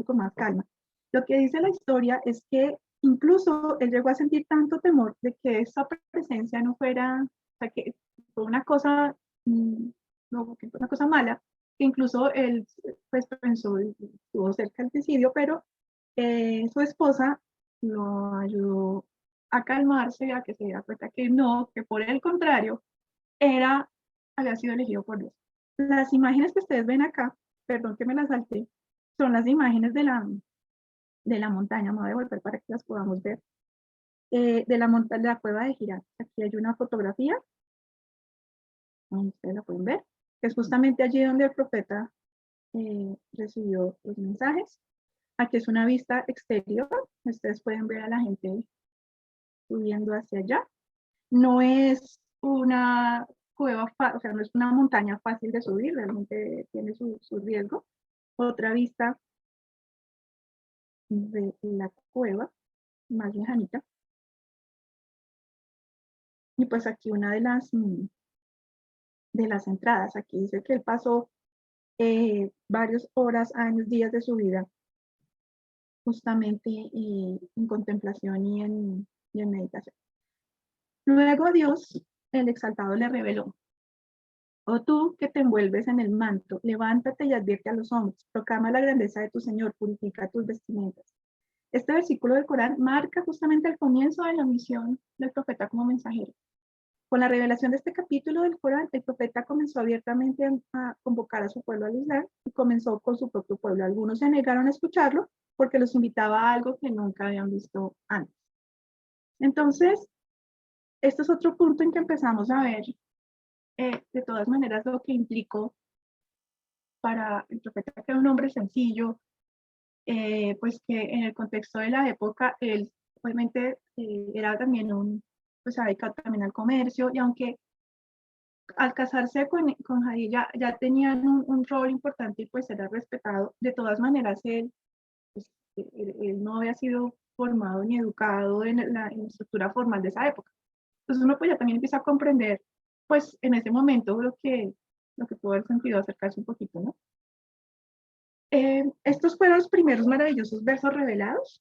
S8: con más calma. Lo que dice la historia es que incluso él llegó a sentir tanto temor de que esa presencia no fuera, o sea, que fue una cosa, no, que fue una cosa mala, que incluso él pues pensó, estuvo cerca del suicidio, pero su esposa lo ayudó a calmarse, a que se diera cuenta que no, que por el contrario, había sido elegido por Dios. Las imágenes que ustedes ven acá, perdón que me las salté, son las imágenes de la montaña. Me voy a devolver para que las podamos ver. De la cueva de Hira. Aquí hay una fotografía, ustedes la pueden ver, que es justamente allí donde el profeta recibió los mensajes. Aquí es una vista exterior, ustedes pueden ver a la gente subiendo hacia allá. No es una cueva, o sea, no es una montaña fácil de subir, realmente tiene su riesgo. Otra vista de la cueva, más lejanita. Y pues aquí una de las entradas. Aquí dice que él pasó varias horas, años, días de su vida justamente en contemplación y en meditación. Luego Dios, el exaltado, le reveló: oh tú que te envuelves en el manto, levántate y advierte a los hombres, proclama la grandeza de tu Señor, purifica tus vestimentas. Este versículo del Corán marca justamente el comienzo de la misión del profeta como mensajero. Con la revelación de este capítulo del Corán, el profeta comenzó abiertamente a convocar a su pueblo al Islam, y comenzó con su propio pueblo. Algunos se negaron a escucharlo porque los invitaba a algo que nunca habían visto antes. Entonces, este es otro punto en que empezamos a ver, de todas maneras, lo que implicó para el profeta, que era un hombre sencillo, pues que en el contexto de la época, él obviamente era también un pues se ha dedicado también al comercio, y aunque al casarse con Khadija ya tenían un rol importante y pues era respetado, de todas maneras pues, él no había sido formado ni educado en la estructura formal de esa época. Entonces uno pues ya también empieza a comprender pues en ese momento lo que pudo haber sentido acercarse un poquito, ¿no? Estos fueron los primeros maravillosos versos revelados.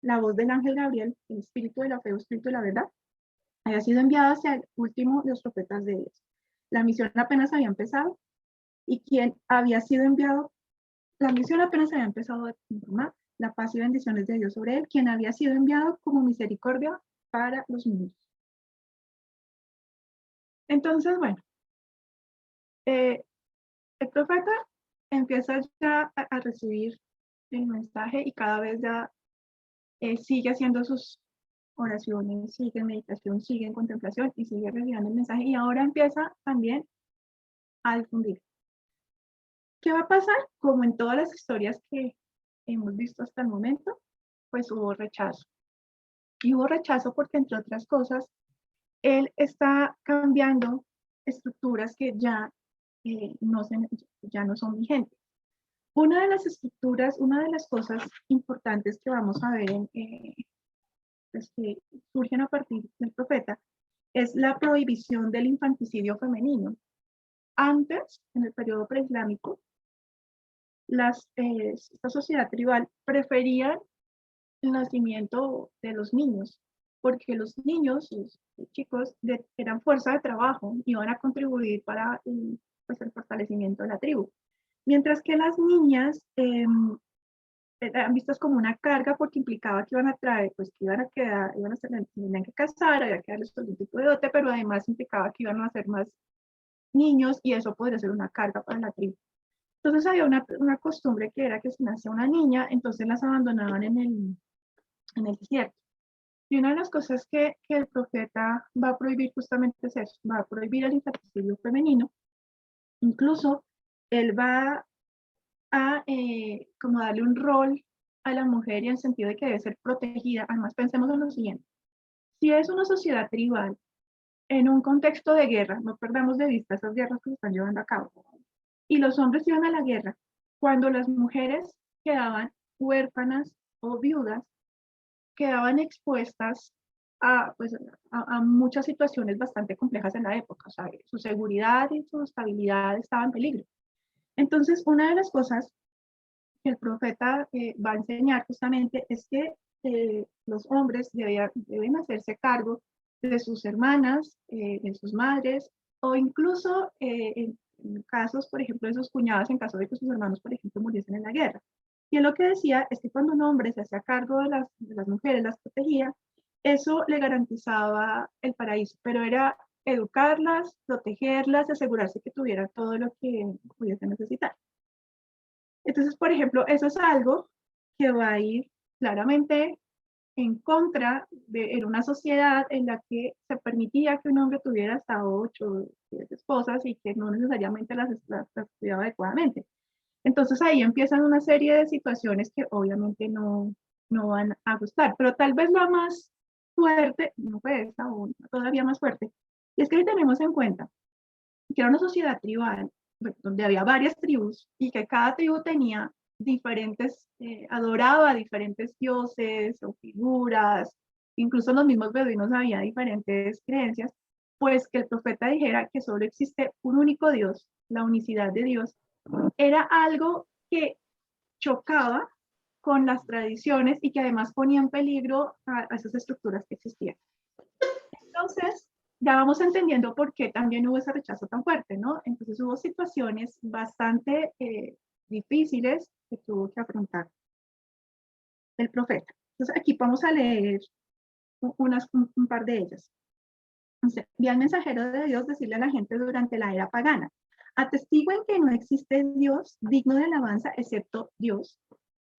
S8: La voz del ángel Gabriel, el espíritu de la fe o espíritu de la verdad, había sido enviado hacia el último de los profetas de Dios. La misión apenas había empezado y quien había sido enviado, la misión apenas había empezado a informar la paz y bendiciones de Dios sobre él, quien había sido enviado como misericordia para los mundos. Entonces, bueno, el profeta empieza ya a recibir el mensaje y cada vez ya sigue haciendo sus oraciones, sigue en meditación, sigue en contemplación y sigue recibiendo el mensaje y ahora empieza también a difundir. ¿Qué va a pasar? Como en todas las historias que hemos visto hasta el momento, pues hubo rechazo. Y hubo rechazo porque, entre otras cosas, él está cambiando estructuras que ya no son vigentes. Una de las estructuras, una de las cosas importantes que vamos a ver pues que surgen a partir del profeta es la prohibición del infanticidio femenino. Antes, en el periodo preislámico, esta sociedad tribal prefería el nacimiento de los niños, porque los niños, los chicos, eran fuerza de trabajo, iban a contribuir para pues, el fortalecimiento de la tribu. Mientras que las niñas eran vistas como una carga porque implicaba que iban a traer, pues que tenían que casar, había que darles algún tipo de dote, pero además implicaba que iban a hacer más niños y eso podría ser una carga para la tribu. Entonces había una costumbre que era que si nacía una niña, entonces las abandonaban en el desierto. Y una de las cosas que el profeta va a prohibir justamente es eso, va a prohibir el infanticidio femenino. Incluso él va a como darle un rol a la mujer y en el sentido de que debe ser protegida. Además, pensemos en lo siguiente. Si es una sociedad tribal, en un contexto de guerra, no perdamos de vista esas guerras que se están llevando a cabo, y los hombres iban a la guerra, cuando las mujeres quedaban huérfanas o viudas, quedaban expuestas pues, a muchas situaciones bastante complejas en la época. O sea, su seguridad y su estabilidad estaban en peligro. Entonces, una de las cosas que el profeta va a enseñar justamente es que los hombres deben hacerse cargo de sus hermanas, de sus madres, o incluso en casos, por ejemplo, de sus cuñadas, en caso de que sus hermanos, por ejemplo, muriesen en la guerra. Y él lo que decía es que cuando un hombre se hacía cargo de las mujeres, las protegía, eso le garantizaba el paraíso, pero era educarlas, protegerlas, asegurarse que tuvieran todo lo que pudiesen necesitar. Entonces, por ejemplo, eso es algo que va a ir claramente en contra en una sociedad en la que se permitía que un hombre tuviera hasta 8 o 10 esposas y que no necesariamente las cuidaba adecuadamente. Entonces ahí empiezan una serie de situaciones que obviamente no van a gustar, pero tal vez la más fuerte, no fue esta, aún todavía más fuerte, y es que tenemos en cuenta que era una sociedad tribal donde había varias tribus y que cada tribu tenía diferentes, adoraba diferentes dioses o figuras, incluso los mismos beduinos había diferentes creencias, pues que el profeta dijera que solo existe un único Dios, la unicidad de Dios, era algo que chocaba con las tradiciones y que además ponía en peligro a esas estructuras que existían. Entonces, ya vamos entendiendo por qué también hubo ese rechazo tan fuerte, ¿no? Entonces hubo situaciones bastante difíciles que tuvo que afrontar el profeta. Entonces aquí vamos a leer un par de ellas. Entonces, vi al mensajero de Dios decirle a la gente durante la era pagana: atestiguen que no existe Dios digno de alabanza excepto Dios,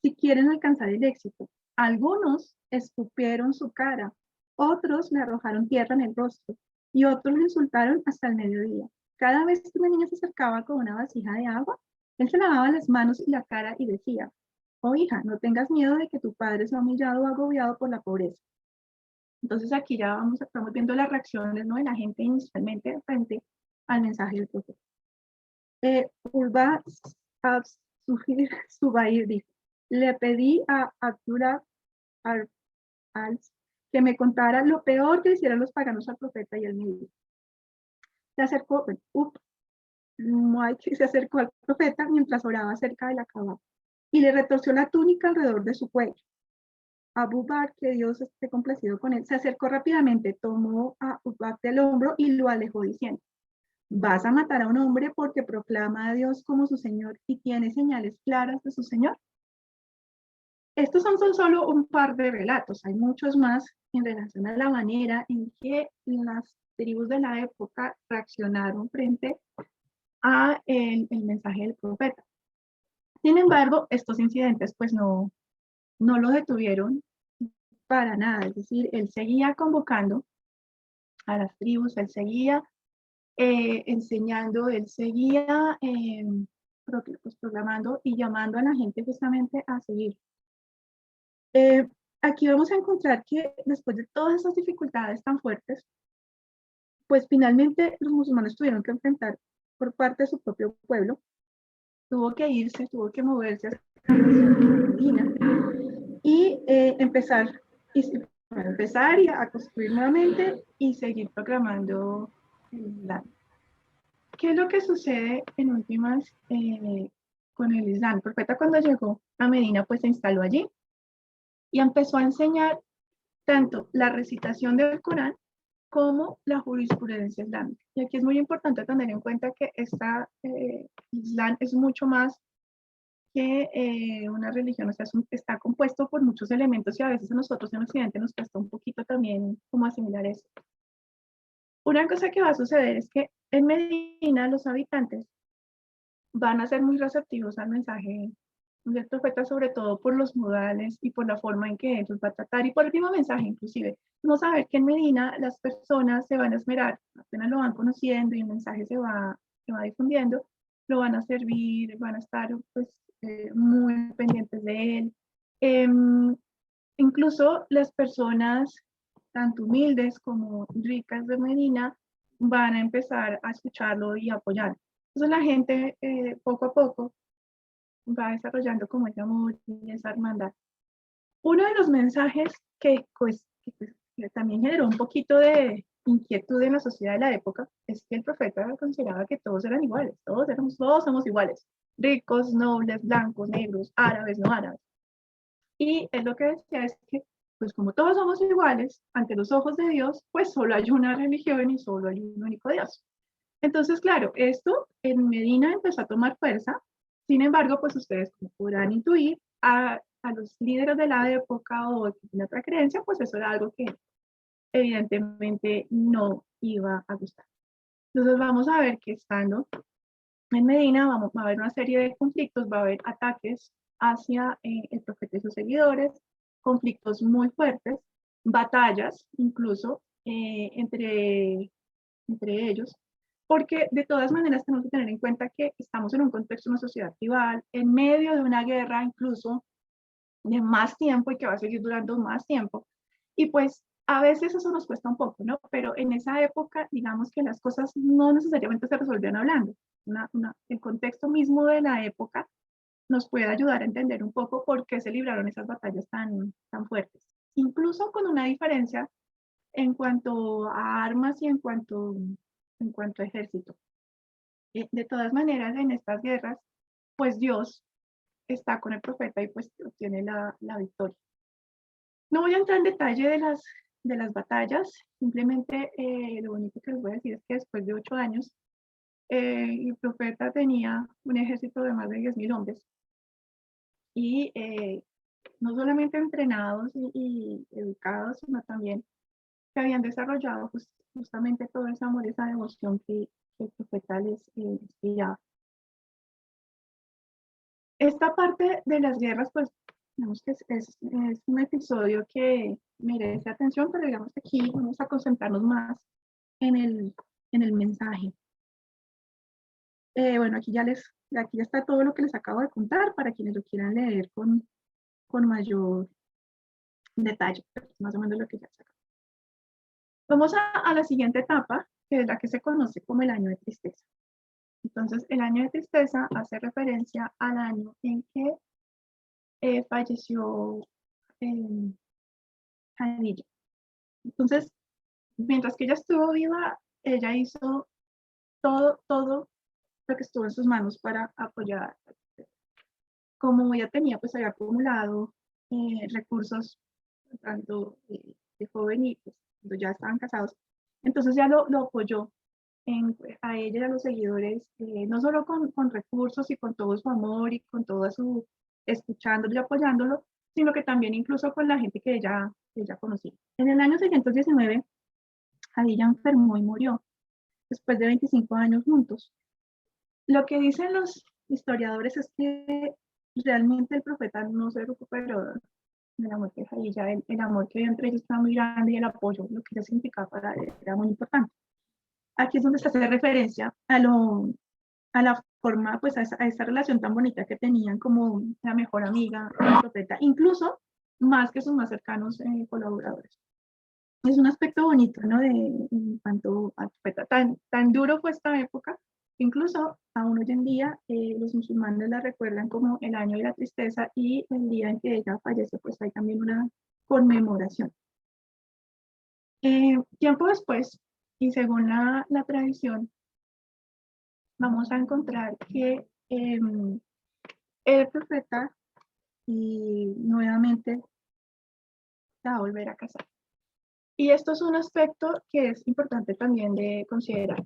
S8: si quieren alcanzar el éxito. Algunos escupieron su cara, otros le arrojaron tierra en el rostro y otros le insultaron hasta el mediodía. Cada vez que una niña se acercaba con una vasija de agua, él se lavaba las manos y la cara y decía: oh hija, no tengas miedo de que tu padre sea humillado o agobiado por la pobreza. Entonces aquí ya estamos viendo las reacciones, ¿no?, de la gente inicialmente frente al mensaje del profeta. Urba Zubair dijo: le pedí a Abdullah al que me contara lo peor que hicieran los paganos al profeta, y él me dijo. Se acercó, se acercó al profeta mientras oraba cerca de la Kaaba y le retorció la túnica alrededor de su cuello. Abu Bakr, que Dios esté complacido con él, se acercó rápidamente, tomó a Abu Bakr del hombro y lo alejó diciendo: ¿vas a matar a un hombre porque proclama a Dios como su Señor y tiene señales claras de su Señor? Estos son solo un par de relatos, hay muchos más en relación a la manera en que las tribus de la época reaccionaron frente a el mensaje del profeta. Sin embargo, estos incidentes pues no lo detuvieron para nada, es decir, él seguía convocando a las tribus, él seguía enseñando, él seguía proclamando y llamando a la gente justamente a seguir. Aquí vamos a encontrar que después de todas esas dificultades tan fuertes, pues finalmente los musulmanes tuvieron que enfrentar por parte de su propio pueblo, tuvo que irse, tuvo que moverse hacia Medina y empezar y a construir nuevamente y seguir proclamando el Islam. ¿Qué es lo que sucede en últimas con el Islam? El profeta, cuando llegó a Medina, pues se instaló allí y empezó a enseñar tanto la recitación del Corán como la jurisprudencia islámica. Y aquí es muy importante tener en cuenta que Islam es mucho más que una religión, o sea, está compuesto por muchos elementos y a veces a nosotros en Occidente nos cuesta un poquito también como asimilar eso. Una cosa que va a suceder es que en Medina los habitantes van a ser muy receptivos al mensaje del profeta, sobre todo por los modales y por la forma en que él los va a tratar y por el mismo mensaje inclusive. Vamos a ver que en Medina las personas se van a esmerar, apenas lo van conociendo y el mensaje se va difundiendo, lo van a servir, van a estar pues muy pendientes de él. Incluso las personas tanto humildes como ricas de Medina van a empezar a escucharlo y apoyarlo. Entonces la gente poco a poco va desarrollando como ese amor y esa hermandad. Uno de los mensajes que también generó un poquito de inquietud en la sociedad de la época es que el profeta consideraba que todos eran iguales, todos somos iguales, ricos, nobles, blancos, negros, árabes, no árabes. Y él lo que decía es que, pues como todos somos iguales, ante los ojos de Dios, pues solo hay una religión y solo hay un único Dios. Entonces, claro, esto en Medina empezó a tomar fuerza. Sin embargo, pues ustedes como podrán intuir, a los líderes de la época o de otra creencia, pues eso era algo que evidentemente no iba a gustar. Entonces vamos a ver que estando en Medina va a haber una serie de conflictos, va a haber ataques hacia el profeta y sus seguidores, conflictos muy fuertes, batallas incluso entre ellos, porque de todas maneras tenemos que tener en cuenta que estamos en un contexto de una sociedad tribal, en medio de una guerra incluso de más tiempo y que va a seguir durando más tiempo. Y pues a veces eso nos cuesta un poco, ¿no? Pero en esa época, digamos que las cosas no necesariamente se resolvían hablando. El contexto mismo de la época nos puede ayudar a entender un poco por qué se libraron esas batallas tan fuertes. Incluso con una diferencia en cuanto a armas y en cuanto a ejército. De todas maneras, en estas guerras, pues Dios está con el profeta y pues obtiene la victoria. No voy a entrar en detalle de las batallas, simplemente lo único que les voy a decir es que después de 8 años, el profeta tenía un ejército de más de 10.000 hombres y no solamente entrenados y educados, sino también que habían desarrollado justamente todo ese amor, esa devoción que el profeta les inspiraba. Esta parte de las guerras, pues, digamos que es un episodio que merece atención, pero digamos que aquí vamos a concentrarnos más en el mensaje. Bueno, aquí ya está todo lo que les acabo de contar para quienes lo quieran leer con mayor detalle, más o menos lo que ya saca. Vamos a la siguiente etapa, que es la que se conoce como el año de tristeza. Entonces, el año de tristeza hace referencia al año en que falleció Khadija. Entonces, mientras que ella estuvo viva, ella hizo todo lo que estuvo en sus manos para apoyar. Como ella tenía, pues había acumulado recursos, tanto de joven y pues, cuando ya estaban casados, entonces ya lo apoyó a ella y a los seguidores, no solo con recursos y con todo su amor y con todo su escuchándolo y apoyándolo, sino que también incluso con la gente que ella conocía. En el año 619, Khadija enfermó y murió, después de 25 años juntos. Lo que dicen los historiadores es que realmente el profeta no se recuperó de la muerte de Khadija, el amor que había entre ellos estaba muy grande y el apoyo, lo que ella significaba para él, era muy importante. Aquí es donde se hace referencia a la forma, pues a esa relación tan bonita que tenían como la mejor amiga del profeta, incluso más que sus más cercanos colaboradores. Es un aspecto bonito, ¿no? En cuanto al profeta, tan duro fue esta época, incluso aún hoy en día los musulmanes la recuerdan como el año de la tristeza y el día en que ella fallece, pues hay también una conmemoración. Tiempo después, y según la tradición, vamos a encontrar que el profeta y nuevamente se va a volver a casar. Y esto es un aspecto que es importante también de considerar.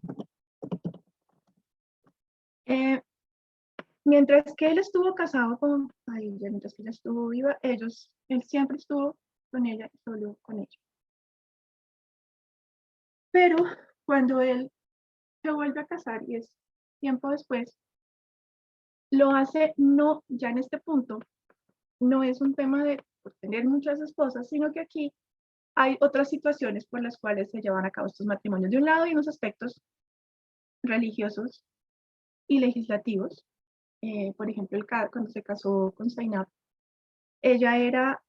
S8: Mientras que él estuvo casado con ella, mientras que ella estuvo viva, él siempre estuvo con ella y solo con ella. Pero cuando él se vuelve a casar y es tiempo después, lo hace no, ya en este punto, no es un tema de tener muchas esposas, sino que aquí hay otras situaciones por las cuales se llevan a cabo estos matrimonios. De un lado hay unos aspectos religiosos y legislativos. Por ejemplo, cuando se casó con Zainab, ella era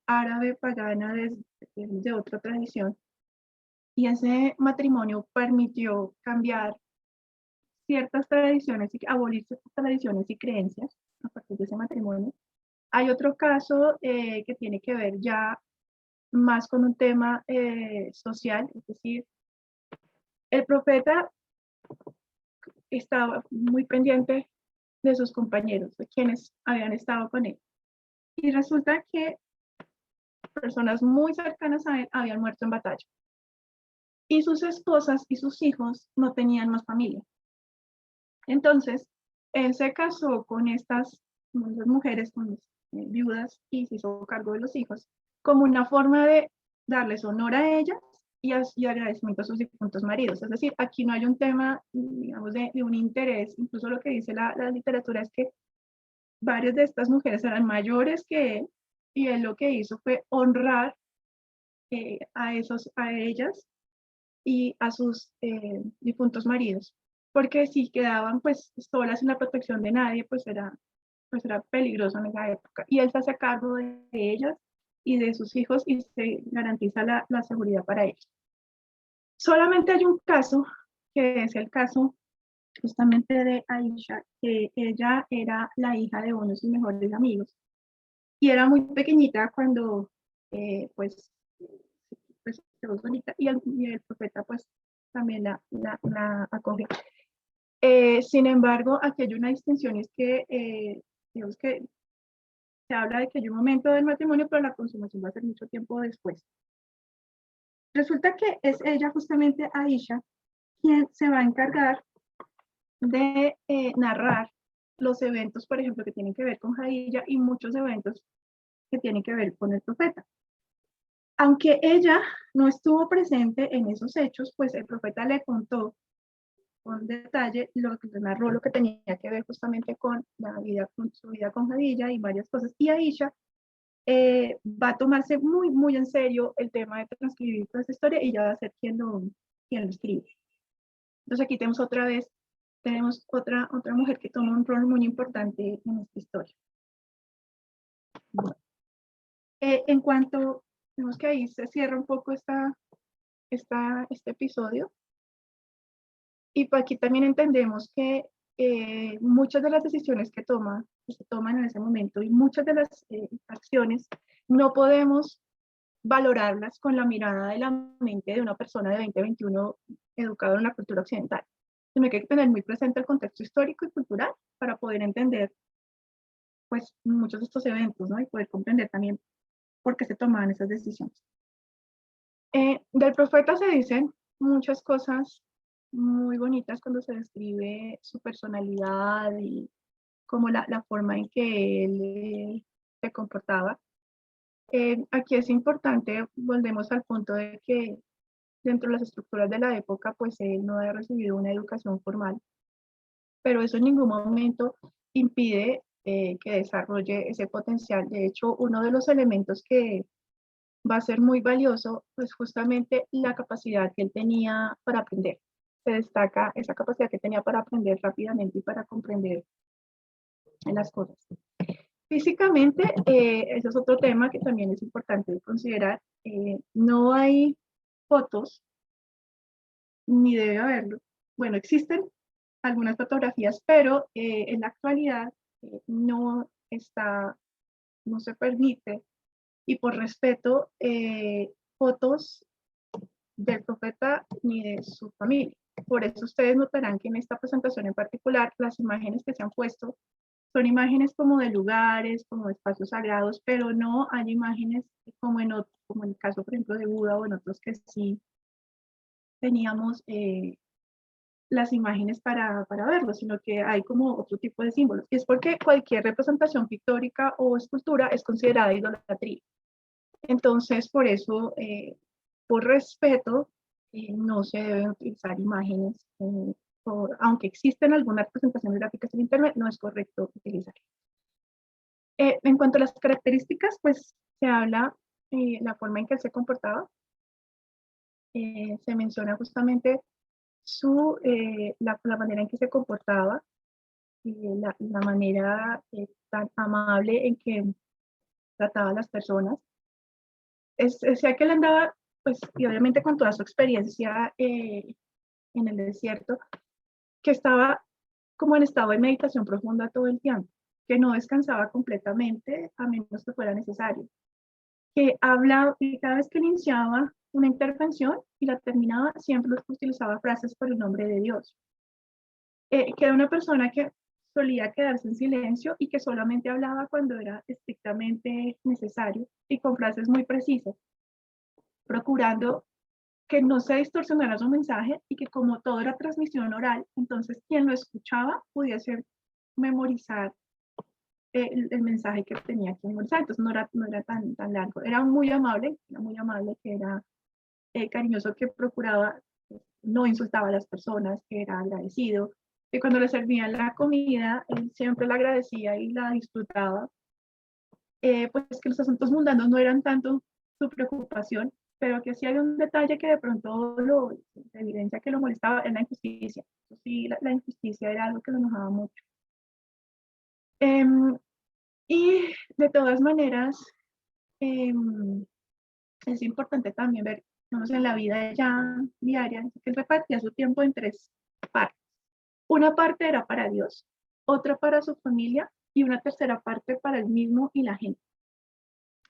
S8: árabe pagana de otra tradición, y ese matrimonio permitió cambiar ciertas tradiciones y abolir ciertas tradiciones y creencias a partir de ese matrimonio. Hay otro caso que tiene que ver ya más con un tema social, es decir, el profeta estaba muy pendiente de sus compañeros, de quienes habían estado con él. Y resulta que personas muy cercanas a él habían muerto en batalla. Y sus esposas y sus hijos no tenían más familia. Entonces, él se casó con estas mujeres, con las viudas, y se hizo cargo de los hijos, como una forma de darles honor a ellas y agradecimiento a sus difuntos maridos. Es decir, aquí no hay un tema, digamos, de un interés. Incluso lo que dice la literatura es que varias de estas mujeres eran mayores que él, y él lo que hizo fue honrar a ellas y a sus difuntos maridos, porque si quedaban pues solas sin la protección de nadie, pues era peligroso en esa época. Y él se hace cargo de ellas y de sus hijos y se garantiza la seguridad para ellos. Solamente hay un caso, que es el caso justamente de Aisha, que ella era la hija de uno de sus mejores amigos y era muy pequeñita cuando pues quedó solita, y el profeta pues también la acoge. Sin embargo, aquí hay una distinción, es que digamos que se habla de que hay un momento del matrimonio, pero la consumación va a ser mucho tiempo después. Resulta que es ella, justamente Aisha, quien se va a encargar de narrar los eventos, por ejemplo, que tienen que ver con Khadija y muchos eventos que tienen que ver con el profeta. Aunque ella no estuvo presente en esos hechos, pues el profeta le contó con detalle, le narró lo que tenía que ver justamente con su vida con Khadija y varias cosas. Y Aisha va a tomarse muy, muy en serio el tema de transcribir toda esta historia, y ya va a ser quien lo escribe. Entonces aquí tenemos otra mujer que toma un rol muy importante en esta historia. Bueno. En cuanto, vemos que ahí se cierra un poco esta este episodio. Y pues aquí también entendemos que muchas de las decisiones que se toman en ese momento y muchas de las acciones no podemos valorarlas con la mirada de la mente de una persona de 2021 educada en una cultura occidental, sino que hay que tener muy presente el contexto histórico y cultural para poder entender pues muchos de estos eventos, ¿no? Y poder comprender también por qué se tomaban esas decisiones. Del profeta se dicen muchas cosas muy bonitas cuando se describe su personalidad y como la forma en que él se comportaba. Aquí es importante, volvemos al punto de que dentro de las estructuras de la época, pues él no había recibido una educación formal, pero eso en ningún momento impide que desarrolle ese potencial. De hecho, uno de los elementos que va a ser muy valioso, pues justamente la capacidad que él tenía para aprender. Se destaca esa capacidad que tenía para aprender rápidamente y para comprender las cosas. Físicamente, ese es otro tema que también es importante considerar. No hay fotos, ni debe haberlo. Bueno, existen algunas fotografías, pero en la actualidad no se permite, y por respeto, fotos del profeta ni de su familia. Por eso ustedes notarán que en esta presentación en particular, las imágenes que se han puesto son imágenes como de lugares, como de espacios sagrados, pero no hay imágenes como en el caso, por ejemplo, de Buda o en otros que sí teníamos las imágenes para verlo, sino que hay como otro tipo de símbolos. Y es porque cualquier representación pictórica o escultura es considerada idolatría. Entonces, por eso, por respeto, no se deben utilizar imágenes, aunque existen algunas representaciones gráficas en Internet, no es correcto utilizar. En cuanto a las características, pues se habla la forma en que él se comportaba. Se menciona justamente la manera en que se comportaba, la manera tan amable en que trataba a las personas. Decía que él andaba, pues, y obviamente con toda su experiencia en el desierto, que estaba como en estado de meditación profunda todo el tiempo, que no descansaba completamente a menos que fuera necesario, que hablaba y cada vez que iniciaba una intervención y la terminaba, siempre utilizaba frases por el nombre de Dios. Que era una persona que solía quedarse en silencio y que solamente hablaba cuando era estrictamente necesario y con frases muy precisas, procurando que no se distorsionara su mensaje y que como todo era transmisión oral, entonces quien lo escuchaba pudiese memorizar el mensaje que tenía que memorizar, entonces no era tan largo, era muy amable, que era cariñoso, que procuraba, no insultaba a las personas, que era agradecido, que cuando le servían la comida, él siempre la agradecía y la disfrutaba, pues que los asuntos mundanos no eran tanto su preocupación, pero que sí había un detalle que de pronto evidencia que lo molestaba, en la injusticia. Sí, la injusticia era algo que lo enojaba mucho. Y de todas maneras, es importante también ver, en la vida ya diaria, que él repartía su tiempo en 3 partes. Una parte era para Dios, otra para su familia y una tercera parte para él mismo y la gente.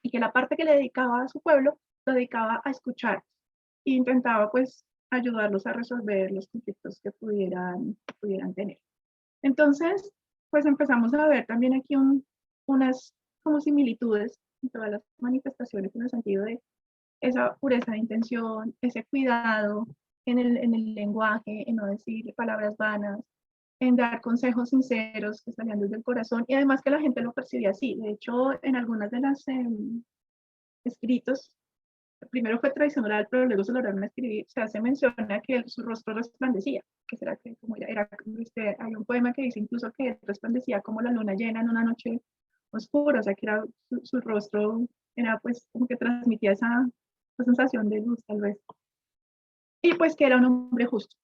S8: Y que la parte que le dedicaba a su pueblo, lo dedicaba a escuchar e intentaba pues ayudarlos a resolver los conflictos que pudieran tener. Entonces, pues empezamos a ver también aquí unas como similitudes en todas las manifestaciones, en el sentido de esa pureza de intención, ese cuidado en el lenguaje, en no decir palabras vanas, en dar consejos sinceros que salían desde el corazón, y además que la gente lo percibía así. De hecho, en algunas de las escritos, primero fue tradición oral, pero luego se lograron escribir, se hace mención a que su rostro resplandecía, que será que como hay un poema que dice incluso que resplandecía como la luna llena en una noche oscura, o sea que era, su rostro era pues como que transmitía esa sensación de luz tal vez. Y pues que era un hombre justo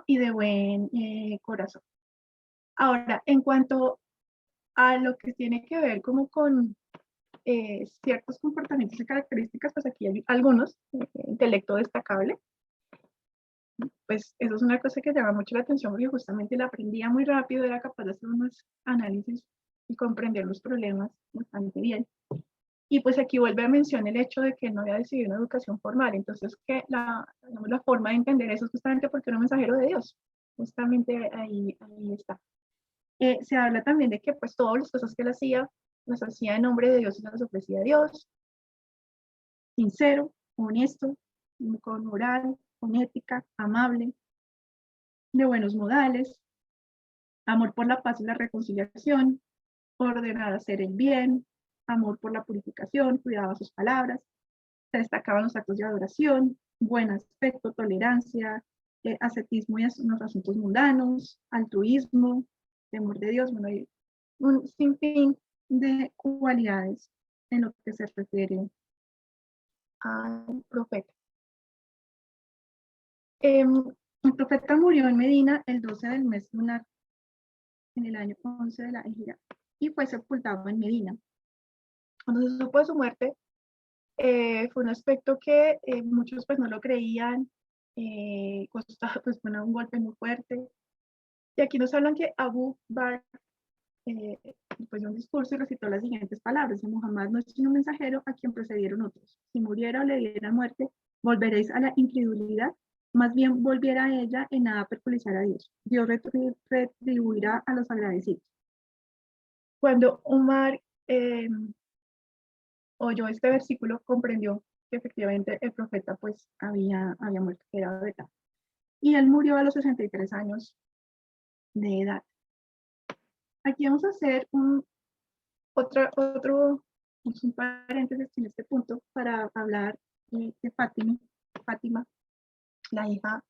S8: y de buen corazón. Ahora, en cuanto a lo que tiene que ver como con ciertos comportamientos y características, pues aquí hay algunos, intelecto destacable. Pues eso es una cosa que llama mucho la atención porque justamente la aprendía muy rápido, era capaz de hacer unos análisis y comprender los problemas bastante bien. Y pues aquí vuelve a mencionar el hecho de que no había decidido una educación formal, entonces que la forma de entender eso es justamente porque era un mensajero de Dios, justamente ahí está. Se habla también de que pues todas las cosas que él hacía, las hacía en nombre de Dios y se las ofrecía a Dios, sincero, honesto, con moral, con ética, amable, de buenos modales, amor por la paz y la reconciliación, ordenar hacer el bien, amor por la purificación, cuidaba sus palabras, se destacaban los actos de adoración, buen aspecto, tolerancia, ascetismo y los asuntos mundanos, altruismo, temor de Dios, bueno, hay un sinfín de cualidades en lo que se refiere al profeta. El profeta murió en Medina el 12 del mes lunar, en el año 11 de la Hijra, y fue sepultado en Medina. Cuando se supo de su muerte, fue un aspecto que muchos pues no lo creían, pues fue un golpe muy fuerte. Y aquí nos hablan que Abu Bakr pues dio un discurso y recitó las siguientes palabras: Muhammad no es sino un mensajero a quien precedieron otros. Si muriera o le diera muerte, volveréis a la incredulidad, más bien volviera a ella en nada perjudicar a Dios. Dios retribuirá a los agradecidos. Cuando Umar oyó este versículo, comprendió que efectivamente el profeta pues había muerto, que era verdad. Y él murió a los 63 años de edad. Aquí vamos a hacer un paréntesis en este punto para hablar de Fátima, la hija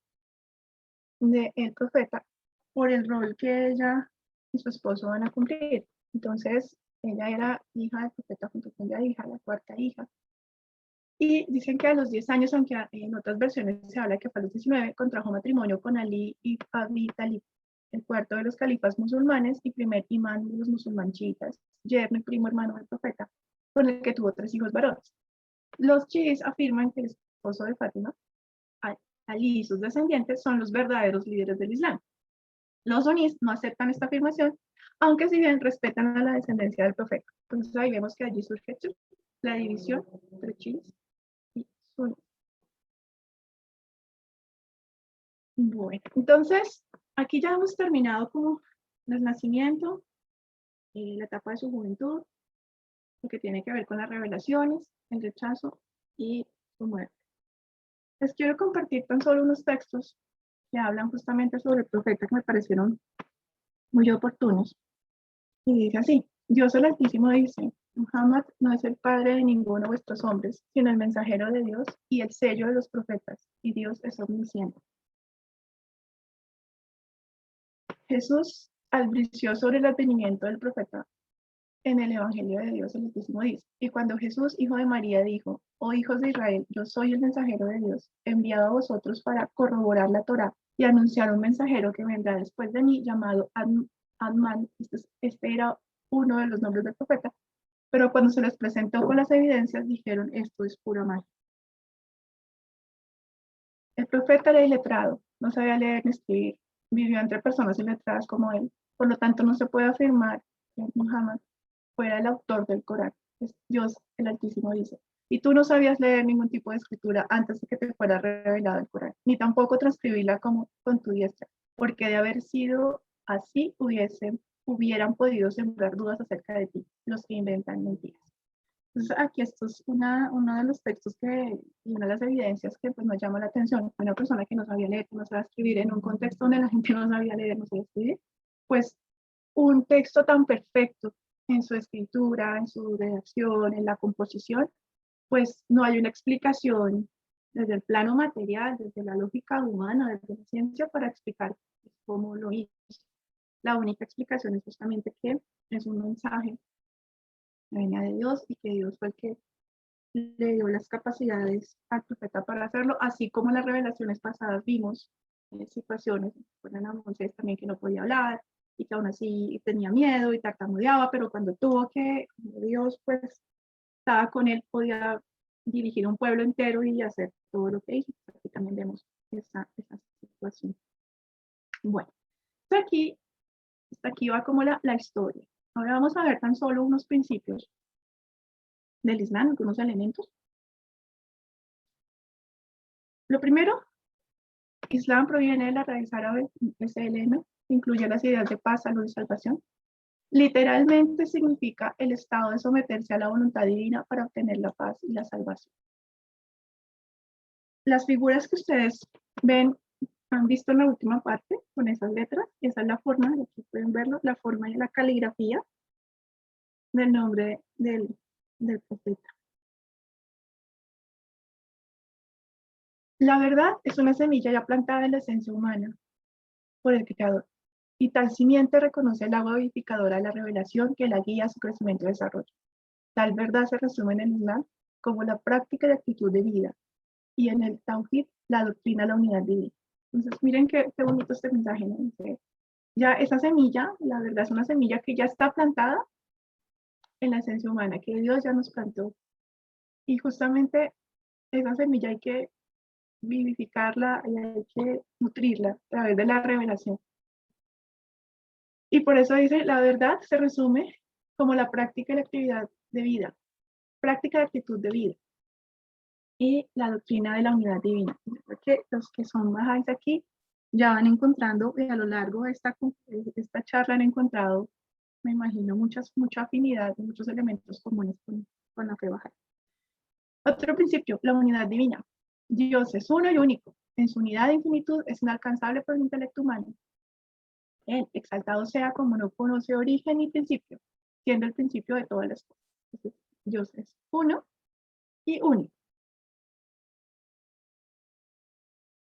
S8: del profeta, por el rol que ella y su esposo van a cumplir. Entonces, ella era hija del profeta junto con la hija, la cuarta hija. Y dicen que a los 10 años, aunque en otras versiones se habla que fue a los 19, contrajo matrimonio con Ali y Abi Talib, el cuarto de los califas musulmanes y primer imán de los musulmanes chiitas, yerno y primo hermano del profeta, con el que tuvo 3 hijos varones. Los chiíes afirman que el esposo de Fátima, Ali y sus descendientes, son los verdaderos líderes del Islam. Los sunníes no aceptan esta afirmación, aunque si bien respetan a la descendencia del profeta. Entonces ahí vemos que allí surge la división entre chiíes y sunníes. Bueno, entonces aquí ya hemos terminado como el nacimiento, la etapa de su juventud, lo que tiene que ver con las revelaciones, el rechazo y su muerte. Les quiero compartir tan solo unos textos que hablan justamente sobre el profeta que me parecieron muy oportunos. Y dice así: Dios el Altísimo dice, Muhammad no es el padre de ninguno de vuestros hombres, sino el mensajero de Dios y el sello de los profetas, y Dios es omnisciente. Jesús advirtió sobre el advenimiento del profeta en el Evangelio de Dios el Altísimo dice: y cuando Jesús, hijo de María, dijo, oh hijos de Israel, yo soy el mensajero de Dios, enviado a vosotros para corroborar la Torá y anunciar un mensajero que vendrá después de mí, llamado Adman. Este era uno de los nombres del profeta, pero cuando se les presentó con las evidencias, dijeron, esto es pura magia. El profeta era iletrado, no sabía leer ni escribir, vivió entre personas iletradas como él, por lo tanto no se puede afirmar que Muhammad fuera el autor del Corán. Dios el Altísimo dice, y tú no sabías leer ningún tipo de escritura antes de que te fuera revelado el Corán, ni tampoco transcribirla como con tu diestra, porque de haber sido así hubieran podido sembrar dudas acerca de ti, los que inventan mentiras. Entonces aquí esto es uno de los textos y una de las evidencias que pues nos llama la atención. Una persona que no sabía leer, que no sabía escribir, en un contexto donde la gente no sabía leer, no sabía escribir, pues un texto tan perfecto en su escritura, en su redacción, en la composición, pues no hay una explicación desde el plano material, desde la lógica humana, desde la ciencia para explicar cómo lo hizo. La única explicación es justamente que es un mensaje que venía de Dios y que Dios fue el que le dio las capacidades al profeta para hacerlo, así como en las revelaciones pasadas vimos situaciones, fueron a Moisés también que no podía hablar, y que aún así tenía miedo y tartamudeaba, pero cuando tuvo que, Dios pues estaba con él podía dirigir un pueblo entero y hacer todo lo que hizo. Aquí también vemos esa situación. Bueno, hasta aquí va como la historia. Ahora vamos a ver tan solo unos principios del Islam, algunos elementos. Lo primero, Islam proviene de la raíz árabe SLM, incluye las ideas de paz, salud y salvación. Literalmente significa el estado de someterse a la voluntad divina para obtener la paz y la salvación. Las figuras que ustedes ven, han visto en la última parte, con esas letras, esa es la forma, aquí pueden verlo, la forma y la caligrafía del nombre del profeta. La verdad es una semilla ya plantada en la esencia humana por el Creador, y tal simiente reconoce el agua vivificadora de la revelación que la guía a su crecimiento y desarrollo. Tal verdad se resume en el Islam como la práctica de actitud de vida, y en el Tawhid, la doctrina de la unidad divina. Entonces, miren qué bonito este mensaje, ¿no? Dice, ya esa semilla, la verdad es una semilla que ya está plantada en la esencia humana, que Dios ya nos plantó. Y justamente esa semilla hay que vivificarla y hay que nutrirla a través de la revelación. Y por eso dice, la verdad se resume como la práctica y la actividad de vida, práctica de actitud de vida. Y la doctrina de la unidad divina. Que los que son bajáis aquí ya van encontrando, y a lo largo de esta charla han encontrado, me imagino, mucha afinidad, muchos elementos comunes con la fe bajáis. Otro principio, la unidad divina. Dios es uno y único. En su unidad de infinitud es inalcanzable por el intelecto humano. Él, exaltado sea, como no conoce origen ni principio, siendo el principio de todas las cosas. Entonces, Dios es uno y único.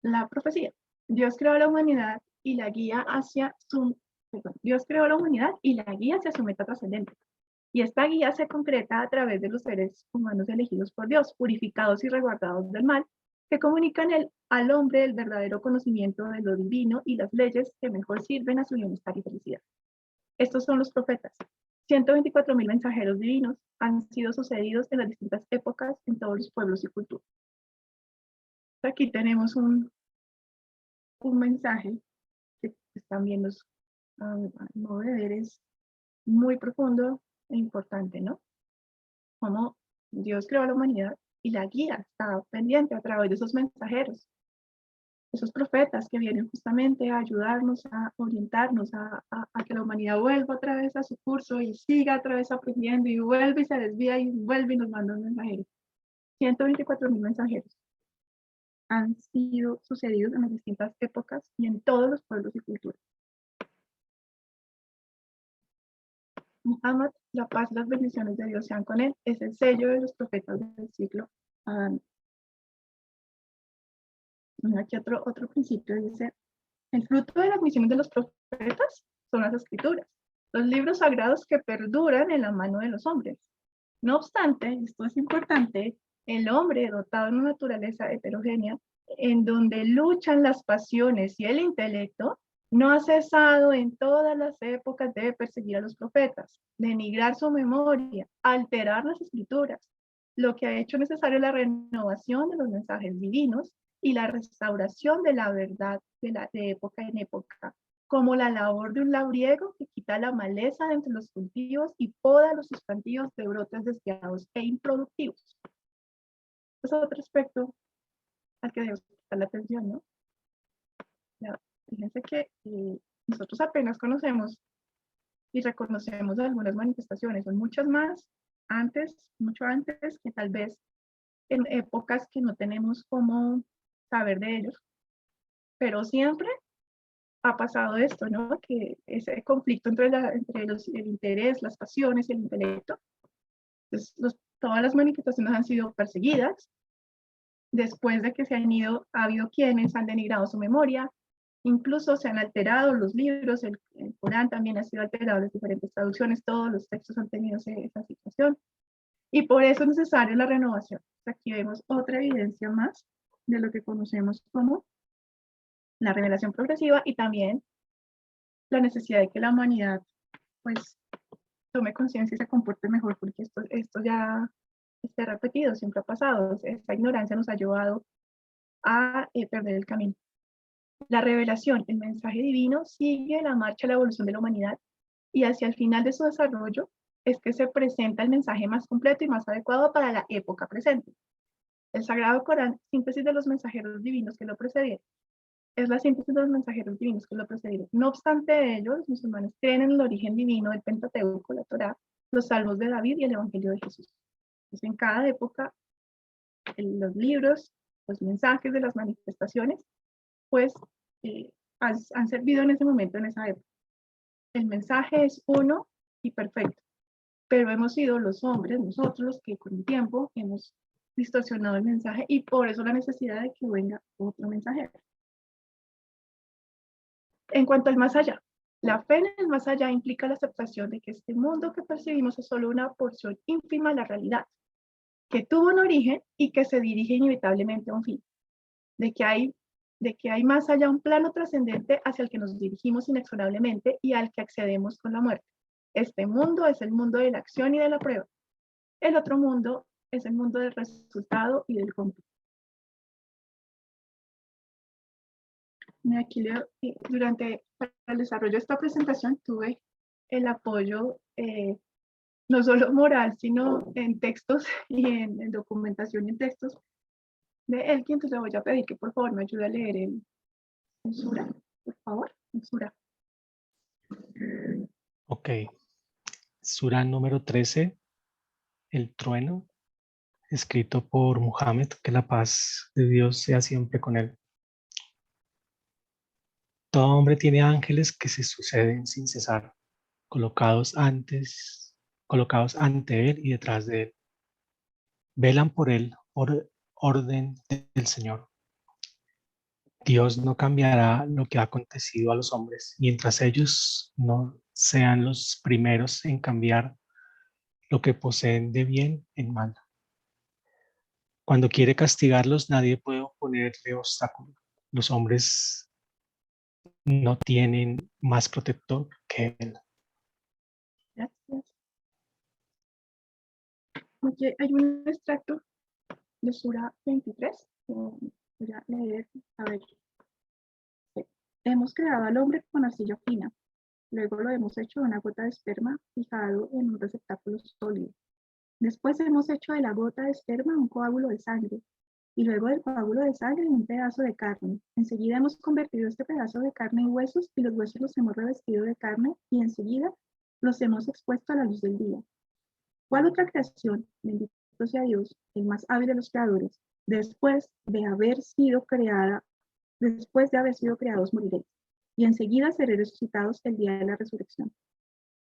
S8: La profecía. Dios creó la humanidad y la guía hacia su meta trascendente. Y esta guía se concreta a través de los seres humanos elegidos por Dios, purificados y resguardados del mal, que comunican al hombre el verdadero conocimiento de lo divino y las leyes que mejor sirven a su bienestar y felicidad. Estos son los profetas. 124.000 mensajeros divinos han sido sucedidos en las distintas épocas en todos los pueblos y culturas. Aquí tenemos un mensaje que están viendo a modo de ver, es muy profundo e importante, ¿no? Como Dios creó a la humanidad y la guía está pendiente a través de esos mensajeros, esos profetas que vienen justamente a ayudarnos, a orientarnos, a que la humanidad vuelva otra vez a su curso y siga otra vez aprendiendo y vuelve y se desvía y vuelve y nos manda un mensajero. 124.000 mensajeros han sido sucedidos en las distintas épocas y en todos los pueblos y culturas. Muhammad, la paz y las bendiciones de Dios sean con él, es el sello de los profetas del siglo adámico. Aquí otro principio dice, el fruto de las misiones de los profetas son las escrituras, los libros sagrados que perduran en la mano de los hombres. No obstante, esto es importante, el hombre dotado de una naturaleza heterogénea, en donde luchan las pasiones y el intelecto, no ha cesado en todas las épocas de perseguir a los profetas, denigrar su memoria, alterar las escrituras, lo que ha hecho necesario la renovación de los mensajes divinos y la restauración de la verdad de época en época, como la labor de un labriego que quita la maleza de entre los cultivos y poda los sustantivos de brotes desviados e improductivos. Es otro aspecto al que debemos prestar la atención, ¿no? Ya, fíjense que nosotros apenas conocemos y reconocemos algunas manifestaciones, son muchas más mucho antes, que tal vez en épocas que no tenemos cómo saber de ellos, pero siempre ha pasado esto, ¿no? Que ese conflicto entre el interés, las pasiones y el intelecto. Entonces, todas las manifestaciones han sido perseguidas. Después de que ha habido quienes han denigrado su memoria, incluso se han alterado los libros, el Corán también ha sido alterado, las diferentes traducciones, todos los textos han tenido esa situación. Y por eso es necesaria la renovación. Aquí vemos otra evidencia más de lo que conocemos como la revelación progresiva y también la necesidad de que la humanidad pues tome conciencia y se comporte mejor, porque esto ya repetido, siempre ha pasado. Esta ignorancia nos ha llevado a perder el camino. La revelación, el mensaje divino, sigue la marcha de la evolución de la humanidad y hacia el final de su desarrollo es que se presenta el mensaje más completo y más adecuado para la época presente. El Sagrado Corán, síntesis de los mensajeros divinos que lo precedieron, es la síntesis de los mensajeros divinos que lo precedieron. No obstante ello, los musulmanes creen en el origen divino del Pentateuco, la Torá, los Salmos de David y el Evangelio de Jesús. Entonces, en cada época, los libros, los mensajes de las manifestaciones, pues han servido en ese momento, en esa época. El mensaje es uno y perfecto, pero hemos sido los hombres, nosotros los que con el tiempo hemos distorsionado el mensaje y por eso la necesidad de que venga otro mensajero. En cuanto al más allá, la fe en el más allá implica la aceptación de que este mundo que percibimos es solo una porción ínfima de la realidad, que tuvo un origen y que se dirige inevitablemente a un fin, de que hay más allá un plano trascendente hacia el que nos dirigimos inexorablemente y al que accedemos con la muerte. Este mundo es el mundo de la acción y de la prueba. El otro mundo es el mundo del resultado y del cómputo. Aquí para el desarrollo de esta presentación tuve el apoyo no solo moral, sino en textos y en documentación en textos de Elkin. Entonces le voy a pedir que por favor me ayude a leer el Sura, por favor, el Sura.
S10: Ok. Sura número 13, el trueno, escrito por Muhammad, que la paz de Dios sea siempre con él. Todo hombre tiene ángeles que se suceden sin cesar, colocados ante él y detrás de él. Velan por él, por orden del Señor. Dios no cambiará lo que ha acontecido a los hombres, mientras ellos no sean los primeros en cambiar lo que poseen de bien en mal. Cuando quiere castigarlos, nadie puede ponerle obstáculo. Los hombres no tienen más protector que él.
S8: Gracias. Okay, hay un extracto de Sura 23. Voy a leer, a ver. Hemos creado al hombre con arcilla fina. Luego lo hemos hecho de una gota de esperma fijado en un receptáculo sólido. Después hemos hecho de la gota de esperma un coágulo de sangre. Y luego del coágulo de sangre un pedazo de carne. Enseguida hemos convertido este pedazo de carne en huesos y los huesos los hemos revestido de carne y enseguida los hemos expuesto a la luz del día. ¿Cuál otra creación? Bendito sea Dios, el más hábil de los creadores. Después de haber sido creados, moriréis. Y enseguida seréis resucitados el día de la resurrección.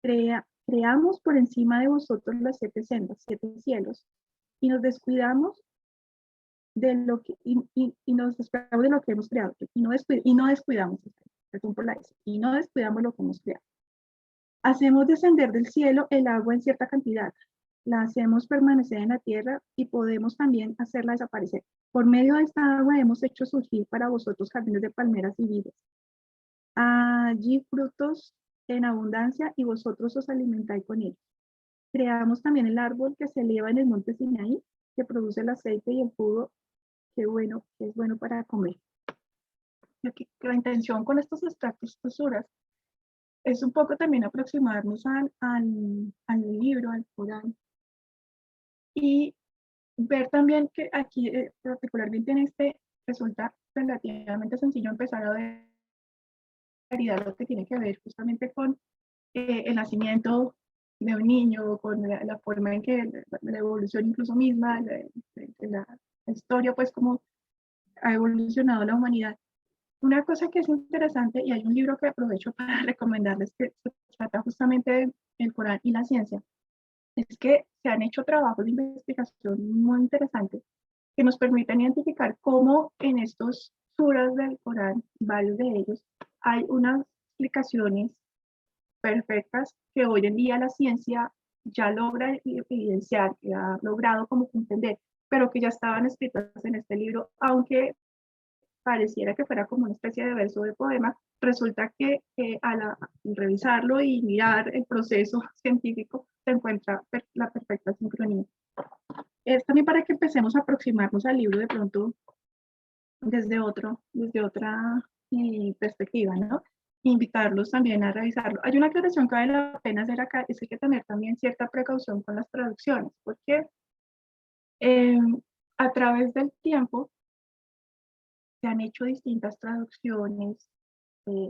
S8: Creamos por encima de vosotros las 7 sendas, 7 cielos, y nos descuidamos de lo que hemos creado, y no descuidamos lo que hemos creado. Hacemos descender del cielo el agua en cierta cantidad, la hacemos permanecer en la tierra y podemos también hacerla desaparecer. Por medio de esta agua hemos hecho surgir para vosotros jardines de palmeras y vides. Allí frutos en abundancia y vosotros os alimentáis con ellos. Creamos también el árbol que se eleva en el monte Sinaí, que produce el aceite y el jugo que es bueno para comer. Aquí, la intención con estos extractos, estas suras, es un poco también aproximarnos al libro, al Corán, y ver también que aquí, particularmente en este, resulta relativamente sencillo empezar a ver lo que tiene que ver justamente con el nacimiento de un niño, con la forma en que la evolución incluso misma, la historia, pues como ha evolucionado la humanidad. Una cosa que es interesante, y hay un libro que aprovecho para recomendarles que se trata justamente del Corán y la ciencia, es que se han hecho trabajos de investigación muy interesantes que nos permiten identificar cómo en estos suras del Corán, varios de ellos, hay unas explicaciones perfectas que hoy en día la ciencia ya logra evidenciar, que ha logrado como entender, pero que ya estaban escritas en este libro, aunque pareciera que fuera como una especie de verso de poema. Resulta que al revisarlo y mirar el proceso científico se encuentra la perfecta sincronía. es también para que empecemos a aproximarnos al libro de pronto desde otra perspectiva, ¿no? Invitarlos también a revisarlo. Hay una aclaración que vale la pena hacer acá, es que hay que tener también cierta precaución con las traducciones, porque a través del tiempo se han hecho distintas traducciones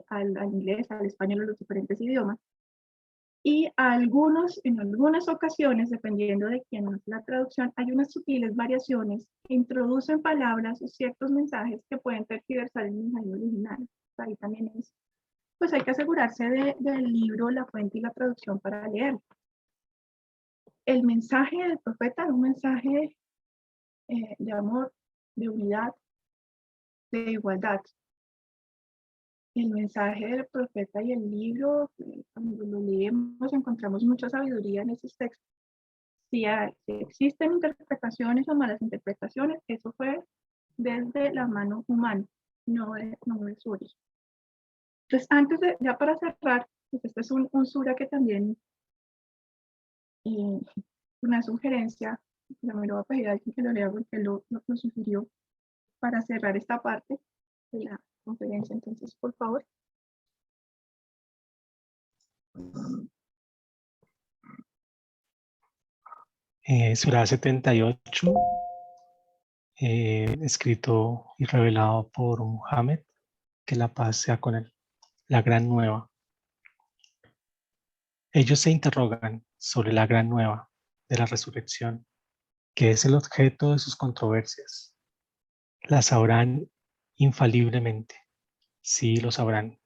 S8: al inglés, al español, a los diferentes idiomas, y en algunas ocasiones, dependiendo de quién hace la traducción, hay unas sutiles variaciones que introducen palabras o ciertos mensajes que pueden tergiversar el mensaje original. Ahí también es, pues hay que asegurarse del libro, la fuente y la traducción para leerlo. El mensaje del profeta es un mensaje de amor, de unidad, de igualdad. El mensaje del profeta y el libro, cuando lo leemos, encontramos mucha sabiduría en esos textos. Si existen interpretaciones o malas interpretaciones, eso fue desde la mano humana, no de su origen. Entonces, ya para cerrar, pues este es un sura que también, una sugerencia, ya me lo voy a pedir a alguien que lo lea porque lo sugirió para cerrar esta parte de la conferencia. Entonces, por favor.
S10: Surah 78, escrito y revelado por Muhammad, que la paz sea con él, la gran nueva. Ellos se interrogan sobre la gran nueva de la resurrección, que es el objeto de sus controversias. La sabrán infaliblemente, sí lo sabrán.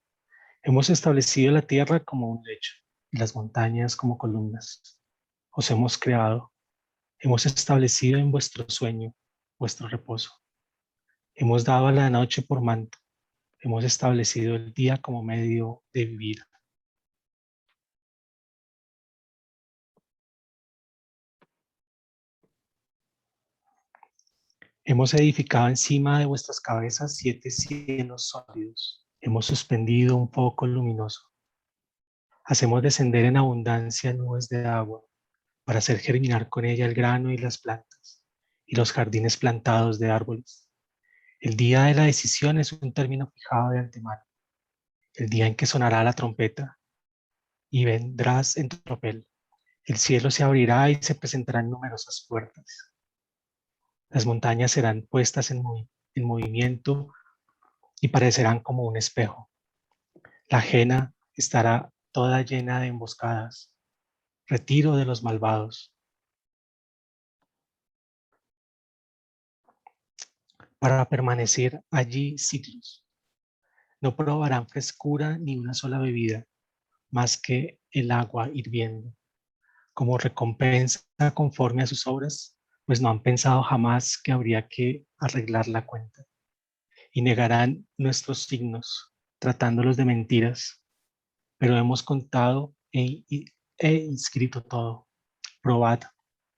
S10: Hemos establecido la tierra como un lecho y las montañas como columnas. Os hemos creado, hemos establecido en vuestro sueño, vuestro reposo. Hemos dado a la noche por manto, hemos establecido el día como medio de vivir. Hemos edificado encima de vuestras cabezas 7 cielos sólidos. Hemos suspendido un foco luminoso. Hacemos descender en abundancia nubes de agua para hacer germinar con ella el grano y las plantas y los jardines plantados de árboles. El día de la decisión es un término fijado de antemano. El día en que sonará la trompeta y vendrás en tropel. El cielo se abrirá y se presentarán numerosas puertas. Las montañas serán puestas en movimiento y parecerán como un espejo. La ajena estará toda llena de emboscadas. Retiro de los malvados. Para permanecer allí siglos. No probarán frescura ni una sola bebida, más que el agua hirviendo. Como recompensa conforme a sus obras, pues no han pensado jamás que habría que arreglar la cuenta. Y negarán nuestros signos, tratándolos de mentiras. Pero hemos contado e inscrito todo. Probad,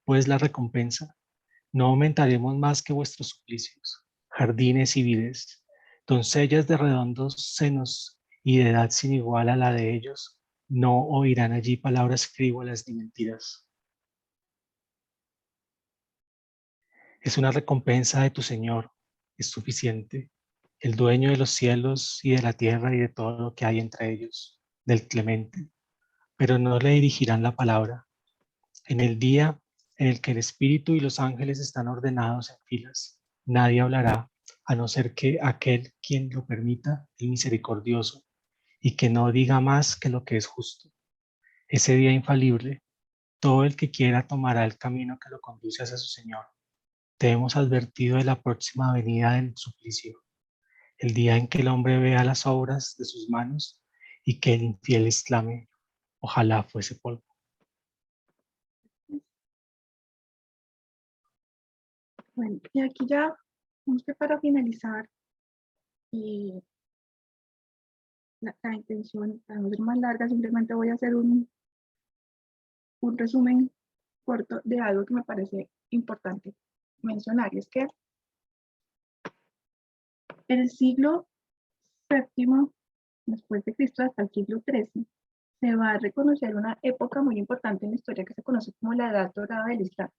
S10: pues, la recompensa. No aumentaremos más que vuestros suplicios. Jardines y vides, doncellas de redondos senos y de edad sin igual a la de ellos, no oirán allí palabras frívolas ni mentiras. Es una recompensa de tu Señor, es suficiente, el dueño de los cielos y de la tierra y de todo lo que hay entre ellos, del clemente, pero no le dirigirán la palabra. En el día en el que el Espíritu y los ángeles están ordenados en filas, nadie hablará, a no ser que aquel quien lo permita, el misericordioso, y que no diga más que lo que es justo. Ese día infalible, todo el que quiera tomará el camino que lo conduce hacia su Señor. Te hemos advertido de la próxima venida del suplicio, el día en que el hombre vea las obras de sus manos y que el infiel exclame, ojalá fuese polvo.
S8: Bueno, y aquí ya, para finalizar, la intención, para no ser más larga, simplemente voy a hacer un resumen corto de algo que me parece importante mencionar, y es que en el siglo VII después de Cristo hasta el siglo XIII se va a reconocer una época muy importante en la historia que se conoce como la Edad Dorada del Islam.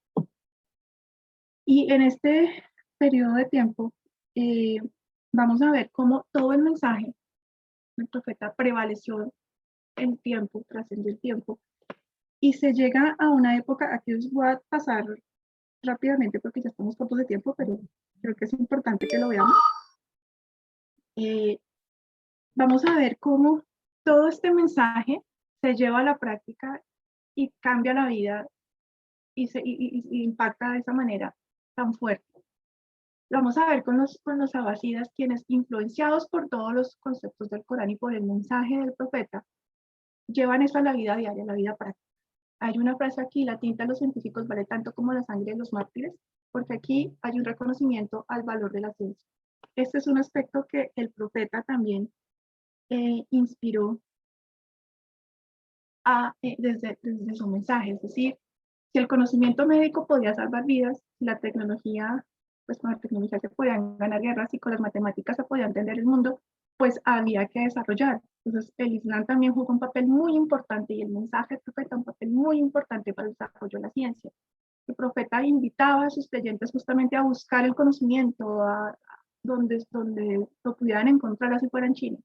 S8: Y en este periodo de tiempo vamos a ver cómo todo el mensaje del profeta prevaleció en tiempo, trascendió el tiempo, y se llega a una época, aquí os voy a pasar rápidamente porque ya estamos cortos de tiempo, pero creo que es importante que lo veamos. Vamos a ver cómo todo este mensaje se lleva a la práctica y cambia la vida y impacta de esa manera tan fuerte. Lo vamos a ver con los abasidas, quienes, influenciados por todos los conceptos del Corán y por el mensaje del profeta, llevan eso a la vida diaria, a la vida práctica. Hay una frase aquí: la tinta de los científicos vale tanto como la sangre de los mártires, porque aquí hay un reconocimiento al valor de la ciencia. Este es un aspecto que el profeta también inspiró desde su mensaje, es decir, si el conocimiento médico podía salvar vidas, la tecnología, pues con la tecnología se podían ganar guerras y con las matemáticas se podía entender el mundo, pues había que desarrollar. Entonces el Islam también jugó un papel muy importante y el mensaje del profeta un papel muy importante para el desarrollo de la ciencia. El profeta invitaba a sus creyentes justamente a buscar el conocimiento, a donde lo pudieran encontrar, así fuera en China.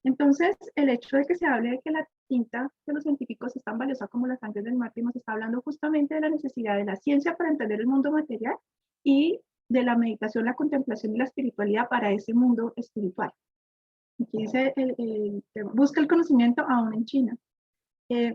S8: Entonces, el hecho de que se hable de que la tinta de los científicos es tan valiosa como la sangre del mártir nos está hablando justamente de la necesidad de la ciencia para entender el mundo material y de la meditación, la contemplación y la espiritualidad para ese mundo espiritual. Aquí dice, busca el conocimiento aún en China.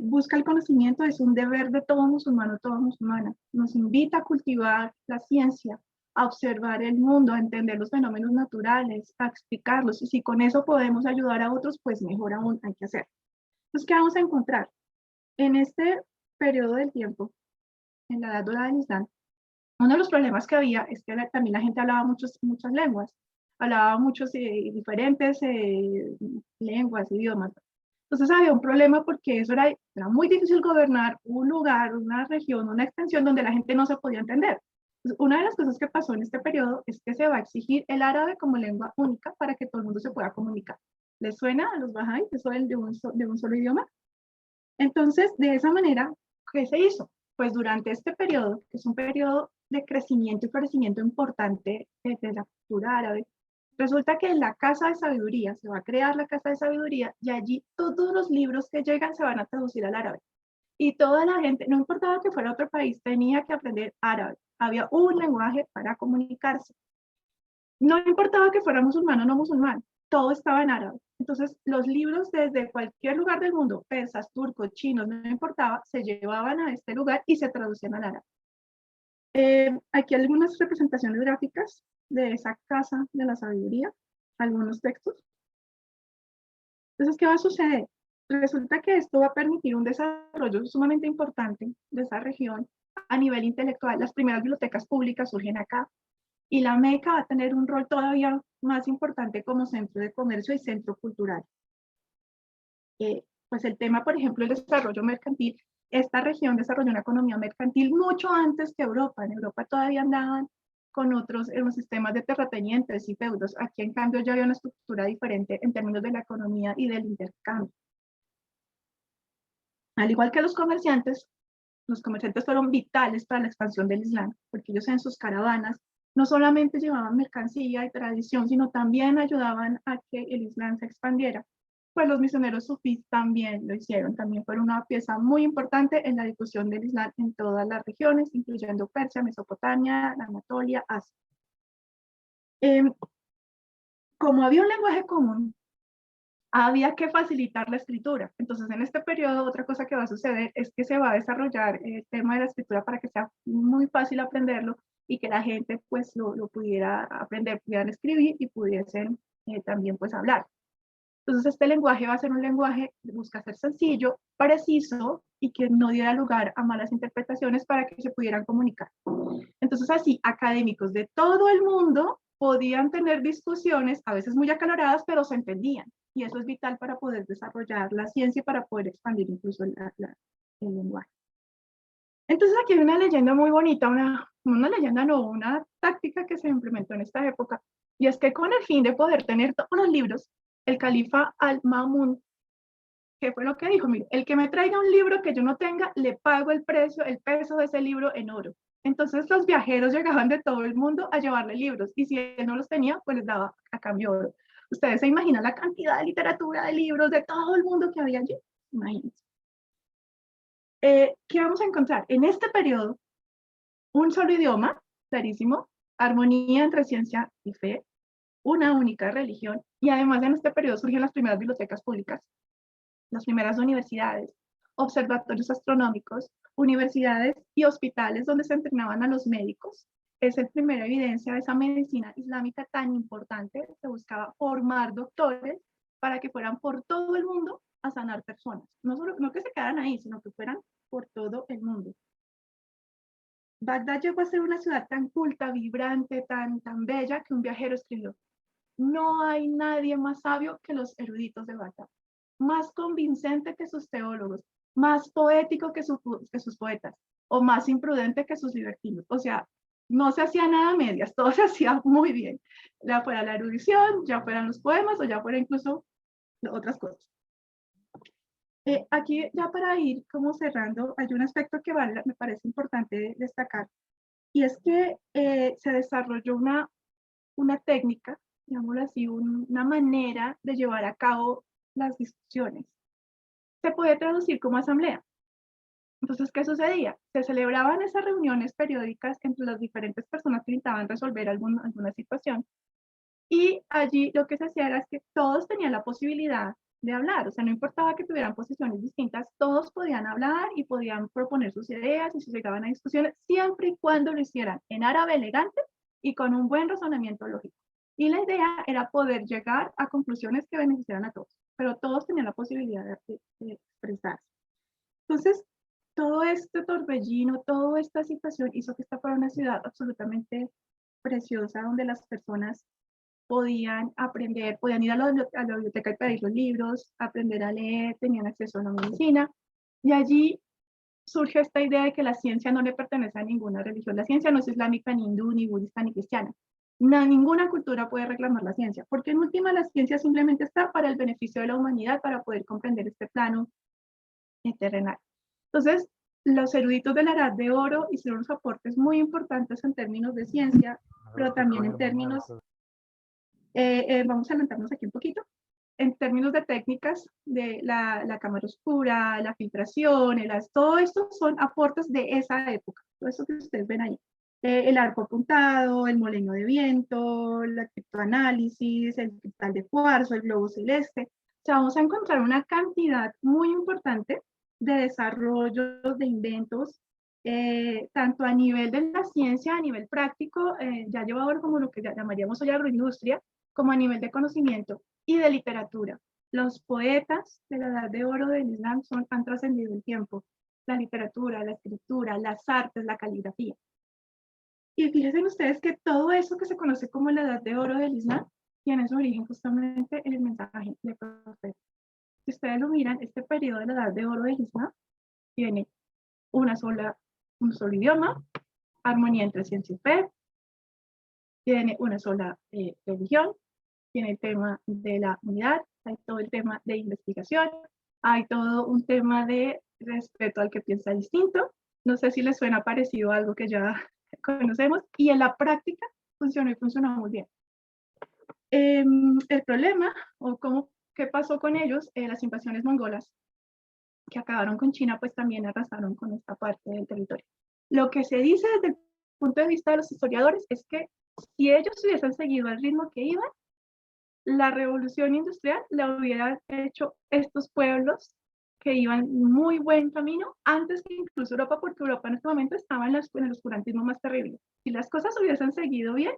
S8: Busca el conocimiento es un deber de todo musulmán o toda musulmana. Nos invita a cultivar la ciencia, a observar el mundo, a entender los fenómenos naturales, a explicarlos. Y si con eso podemos ayudar a otros, pues mejor aún hay que hacer. Entonces, ¿qué vamos a encontrar? En este periodo del tiempo, en la edad dorada del Islam, uno de los problemas que había es que también la gente hablaba muchas lenguas, hablaba muchos diferentes lenguas, idiomas. Entonces había un problema porque eso era muy difícil gobernar un lugar, una región, una extensión donde la gente no se podía entender. Entonces, una de las cosas que pasó en este periodo es que se va a exigir el árabe como lengua única para que todo el mundo se pueda comunicar. ¿Les suena a los bahá'ís eso de un solo idioma? Entonces, de esa manera, ¿qué se hizo? Pues durante este periodo, que es un periodo de crecimiento y florecimiento importante de la cultura árabe, resulta que en la Casa de Sabiduría, se va a crear la Casa de Sabiduría y allí todos los libros que llegan se van a traducir al árabe. Y toda la gente, no importaba que fuera otro país, tenía que aprender árabe. Había un lenguaje para comunicarse. No importaba que fuera musulmán o no musulmán, todo estaba en árabe. Entonces, los libros desde cualquier lugar del mundo, persas, turcos, chinos, no importaba, se llevaban a este lugar y se traducían al árabe. Aquí algunas representaciones gráficas de esa Casa de la Sabiduría, algunos textos. Entonces, ¿qué va a suceder? Resulta que esto va a permitir un desarrollo sumamente importante de esa región a nivel intelectual. Las primeras bibliotecas públicas surgen acá y la Meca va a tener un rol todavía más importante como centro de comercio y centro cultural. Pues el tema, por ejemplo, el desarrollo mercantil. Esta región desarrolló una economía mercantil mucho antes que Europa. En Europa todavía andaban con otros sistemas de terratenientes y feudos. Aquí, en cambio, ya había una estructura diferente en términos de la economía y del intercambio. Al igual que los comerciantes fueron vitales para la expansión del Islam, porque ellos en sus caravanas no solamente llevaban mercancía y tradición, sino también ayudaban a que el Islam se expandiera. Pues los misioneros sufís también lo hicieron, también fueron una pieza muy importante en la difusión del Islam en todas las regiones, incluyendo Persia, Mesopotamia, la Anatolia, Asia. Como había un lenguaje común, había que facilitar la escritura. Entonces, en este periodo, otra cosa que va a suceder es que se va a desarrollar el tema de la escritura para que sea muy fácil aprenderlo y que la gente pues lo pudiera aprender, pudieran escribir y pudiesen también pues hablar. Entonces, este lenguaje va a ser un lenguaje que busca ser sencillo, preciso y que no diera lugar a malas interpretaciones para que se pudieran comunicar. Entonces, así, académicos de todo el mundo podían tener discusiones, a veces muy acaloradas, pero se entendían. Y eso es vital para poder desarrollar la ciencia y para poder expandir incluso el lenguaje. Entonces, aquí hay una leyenda muy bonita, una táctica que se implementó en esta época, y es que con el fin de poder tener todos los libros, el califa Al-Ma'mun, ¿qué fue lo que dijo? Mire, el que me traiga un libro que yo no tenga, le pago el peso de ese libro en oro. Entonces los viajeros llegaban de todo el mundo a llevarle libros y si él no los tenía, pues les daba a cambio oro. Ustedes se imaginan la cantidad de literatura, de libros, de todo el mundo que había allí. Imagínense. ¿Qué vamos a encontrar? En este periodo, un solo idioma, clarísimo, armonía entre ciencia y fe, una única religión, y además en este periodo surgen las primeras bibliotecas públicas, las primeras universidades, observatorios astronómicos, universidades y hospitales donde se entrenaban a los médicos. Es la primera evidencia de esa medicina islámica tan importante. Se buscaba formar doctores para que fueran por todo el mundo a sanar personas. No que se quedaran ahí, sino que fueran por todo el mundo. Bagdad llegó a ser una ciudad tan culta, vibrante, tan bella, que un viajero escribió: no hay nadie más sabio que los eruditos de Bagdad, más convincente que sus teólogos, más poético que sus poetas, o más imprudente que sus libertinos. O sea, no se hacía nada a medias, todo se hacía muy bien. Ya fuera la erudición, ya fueran los poemas, o ya fuera incluso otras cosas. Aquí, ya para ir como cerrando, hay un aspecto que me parece importante destacar, y es que se desarrolló una técnica, digámoslo así, una manera de llevar a cabo las discusiones. Se puede traducir como asamblea. Entonces, ¿qué sucedía? Se celebraban esas reuniones periódicas entre las diferentes personas que intentaban resolver alguna situación, y allí lo que se hacía era que todos tenían la posibilidad de hablar, o sea, no importaba que tuvieran posiciones distintas, todos podían hablar y podían proponer sus ideas y se llegaban a discusiones, siempre y cuando lo hicieran en árabe elegante y con un buen razonamiento lógico. Y la idea era poder llegar a conclusiones que beneficiaran a todos, pero todos tenían la posibilidad de expresarse. Entonces, todo este torbellino, toda esta situación hizo que esta fuera una ciudad absolutamente preciosa, donde las personas podían aprender, podían ir a la biblioteca y pedir los libros, aprender a leer, tenían acceso a la medicina, y allí surge esta idea de que la ciencia no le pertenece a ninguna religión. La ciencia no es islámica, ni hindú, ni budista, ni cristiana. Ninguna cultura puede reclamar la ciencia, porque en última la ciencia simplemente está para el beneficio de la humanidad, para poder comprender este plano terrenal. Entonces, los eruditos de la Edad de Oro hicieron unos aportes muy importantes en términos de ciencia, pero también en términos, vamos a adelantarnos aquí un poquito, en términos de técnicas de la cámara oscura, la filtración, todo esto son aportes de esa época, todo eso que ustedes ven ahí. El arco apuntado, el molino de viento, el criptoanálisis, el cristal de cuarzo, el globo celeste. O sea, vamos a encontrar una cantidad muy importante de desarrollos, de inventos, tanto a nivel de la ciencia, a nivel práctico, ya llevado como lo que llamaríamos hoy agroindustria, como a nivel de conocimiento y de literatura. Los poetas de la Edad de Oro del Islam han trascendido el tiempo. La literatura, la escritura, las artes, la caligrafía. Y fíjense ustedes que todo eso que se conoce como la Edad de Oro del Islam tiene su origen justamente en el mensaje del profeta. Si ustedes lo miran, este periodo de la Edad de Oro del Islam tiene un solo idioma, armonía entre ciencia y fe, tiene una sola religión, tiene el tema de la unidad, hay todo el tema de investigación, hay todo un tema de respeto al que piensa distinto. No sé si les suena parecido a algo que ya conocemos, y en la práctica funcionó y funcionó muy bien. El problema, o qué pasó con ellos, las invasiones mongolas, que acabaron con China, pues también arrasaron con esta parte del territorio. Lo que se dice desde el punto de vista de los historiadores es que si ellos hubiesen seguido al ritmo que iban, la revolución industrial la hubieran hecho estos pueblos que iban muy buen camino antes que incluso Europa, porque Europa en este momento estaba en el oscurantismo más terrible. Si las cosas hubiesen seguido bien,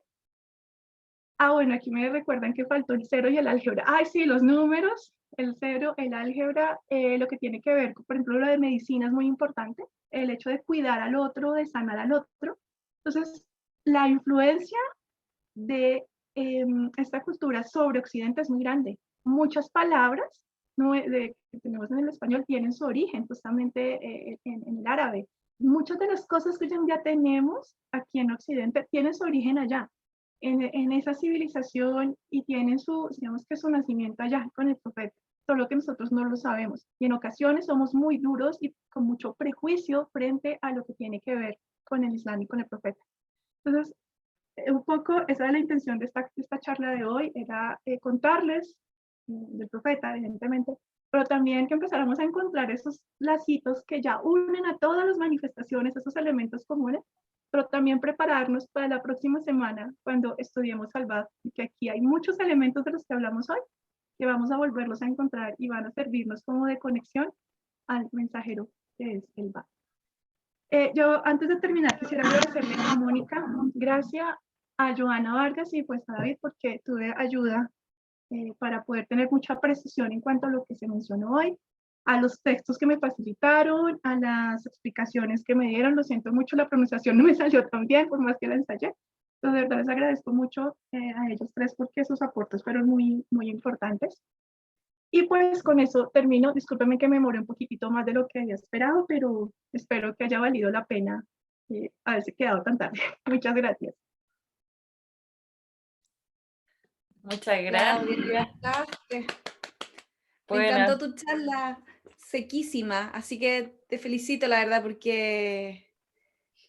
S8: bueno, aquí me recuerdan que faltó el cero y el álgebra. Ay, sí, los números, el cero, el álgebra, lo que tiene que ver, por ejemplo, lo de medicina es muy importante, el hecho de cuidar al otro, de sanar al otro. Entonces, la influencia de esta cultura sobre Occidente es muy grande. Muchas palabras que tenemos en el español tienen su origen justamente en el árabe. Muchas de las cosas que hoy en día tenemos aquí en Occidente tienen su origen allá, en esa civilización, y tienen digamos que su nacimiento allá con el profeta, solo que nosotros no lo sabemos. Y en ocasiones somos muy duros y con mucho prejuicio frente a lo que tiene que ver con el Islam y con el profeta. Entonces, un poco esa es la intención de esta charla de hoy, era contarles del profeta, evidentemente, pero también que empezáramos a encontrar esos lacitos que ya unen a todas las manifestaciones, esos elementos comunes, pero también prepararnos para la próxima semana cuando estudiemos Al-Bab, y que aquí hay muchos elementos de los que hablamos hoy, que vamos a volverlos a encontrar y van a servirnos como de conexión al mensajero que es el Bab. Yo antes de terminar quisiera agradecerle a Mónica, gracias a Joana Vargas y pues a David porque tuve ayuda para poder tener mucha precisión en cuanto a lo que se mencionó hoy, a los textos que me facilitaron, a las explicaciones que me dieron. Lo siento mucho, la pronunciación no me salió tan bien por más que la ensayé. Entonces, de verdad les agradezco mucho a ellos tres porque sus aportes fueron muy, muy importantes. Y pues con eso termino. Discúlpenme que me demoré un poquitito más de lo que había esperado, pero espero que haya valido la pena haberse quedado tan tarde. Muchas gracias.
S1: Muchas gracias.
S3: Claudia, me
S1: Bueno.
S3: encantó tu charla, sequísima, así que te felicito, la verdad, porque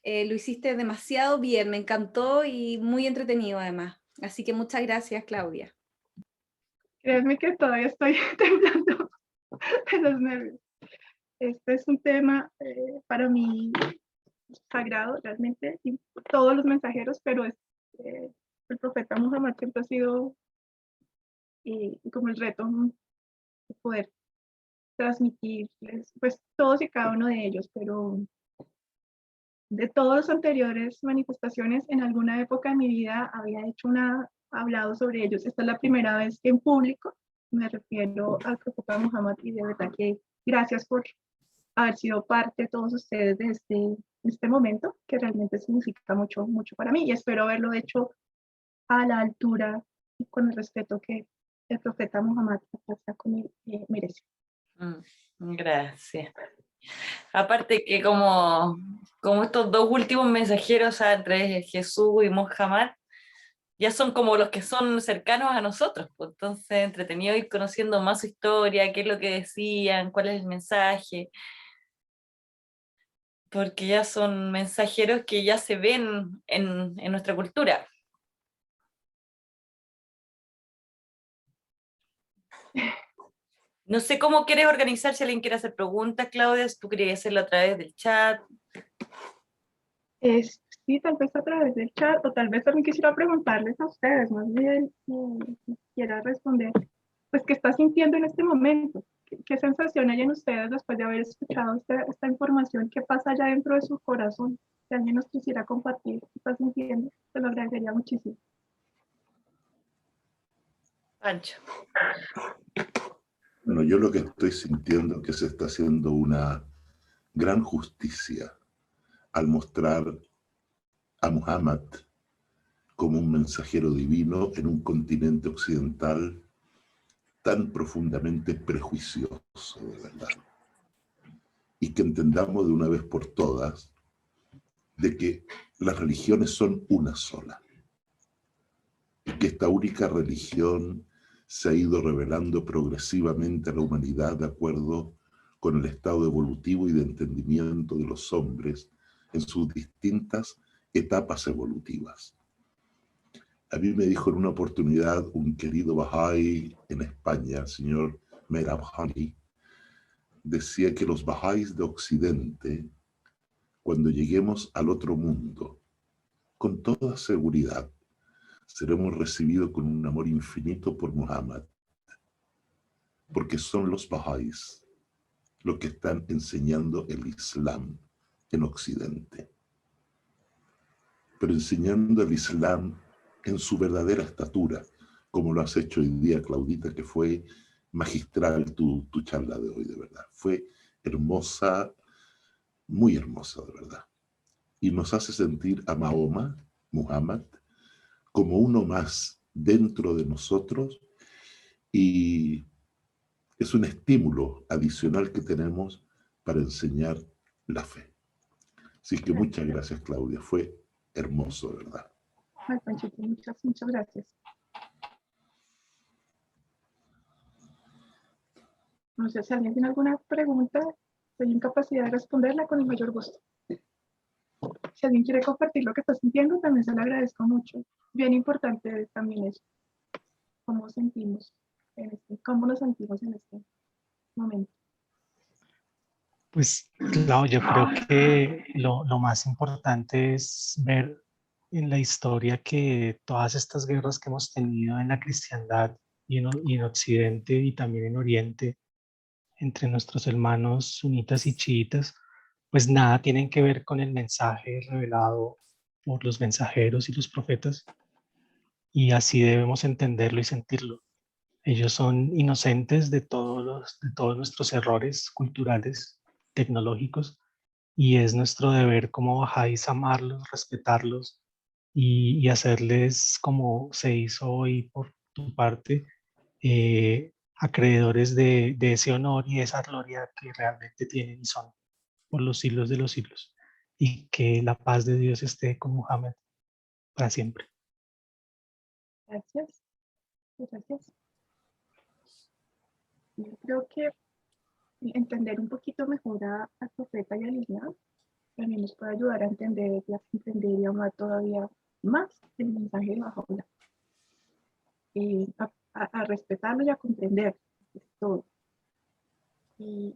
S3: lo hiciste demasiado bien, me encantó y muy entretenido además. Así que muchas gracias, Claudia.
S8: Créanme que todavía estoy temblando de los nervios. Este es un tema para mí sagrado realmente, y todos los mensajeros, pero el profeta Muhammad siempre ha sido como el reto de poder transmitirles, pues todos y cada uno de ellos, pero de todos los anteriores manifestaciones, en alguna época de mi vida había hablado sobre ellos. Esta es la primera vez que en público me refiero al profeta Muhammad, y de verdad que gracias por haber sido parte de todos ustedes de este momento, que realmente significa mucho, mucho para mí, y espero haberlo hecho a la altura y con el respeto que el profeta Muhammad merece.
S1: Gracias. Aparte que como estos dos últimos mensajeros, entre Jesús y Muhammad, ya son como los que son cercanos a nosotros, pues entonces entretenido ir conociendo más su historia, qué es lo que decían, cuál es el mensaje, porque ya son mensajeros que ya se ven en nuestra cultura. No sé cómo quieres organizar, si alguien quiere hacer preguntas, Claudia, si tú querías hacerlo a través del chat.
S8: Sí, tal vez a través del chat, o tal vez también quisiera preguntarles a ustedes, más bien, quiera responder, pues, ¿qué está sintiendo en este momento? ¿Qué sensación hay en ustedes después de haber escuchado esta información? ¿Qué pasa allá dentro de su corazón? Si alguien nos quisiera compartir qué está sintiendo, te lo agradecería muchísimo.
S1: Pancho.
S7: Bueno, yo lo que estoy sintiendo es que se está haciendo una gran justicia al mostrar a Muhammad como un mensajero divino en un continente occidental tan profundamente prejuicioso, de verdad. Y que entendamos de una vez por todas de que las religiones son una sola. Y que esta única religión se ha ido revelando progresivamente a la humanidad de acuerdo con el estado evolutivo y de entendimiento de los hombres en sus distintas etapas evolutivas. A mí me dijo en una oportunidad un querido Bahá'í en España, el señor Merab Hani, decía que los Bahá'ís de Occidente, cuando lleguemos al otro mundo, con toda seguridad, seremos recibidos con un amor infinito por Muhammad, porque son los Bahá'ís los que están enseñando el Islam en Occidente, pero enseñando el Islam en su verdadera estatura, como lo has hecho hoy día, Claudita, que fue magistral tu charla de hoy, de verdad. Fue hermosa, muy hermosa, de verdad. Y nos hace sentir a Mahoma, Muhammad, como uno más dentro de nosotros, y es un estímulo adicional que tenemos para enseñar la fe. Así que muchas gracias, Claudia. Fue hermoso, de verdad.
S8: Ay, Panchito, muchas gracias. No sé si alguien tiene alguna pregunta, estoy en capacidad de responderla con el mayor gusto. si alguien quiere compartir lo que está sintiendo, también se lo agradezco mucho. Bien importante también eso, cómo sentimos cómo nos sentimos en este momento.
S10: Pues claro, yo creo que lo más importante es ver en la historia que todas estas guerras que hemos tenido en la cristiandad y en Occidente y también en Oriente, entre nuestros hermanos sunitas y chiitas, pues nada tienen que ver con el mensaje revelado por los mensajeros y los profetas, y así debemos entenderlo y sentirlo. Ellos son inocentes de de todos nuestros errores culturales, tecnológicos, y es nuestro deber como bajáis amarlos, respetarlos y hacerles como se hizo hoy por tu parte, acreedores de ese honor y esa gloria que realmente tienen y son por los siglos de los siglos. Y que la paz de Dios esté con Muhammad para siempre.
S8: Gracias. Gracias. Yo creo que entender un poquito mejor al profeta y al Islam también nos puede ayudar a entender y amar todavía más el mensaje de Bahá'u'lláh. A respetarlo y a comprender todo. Y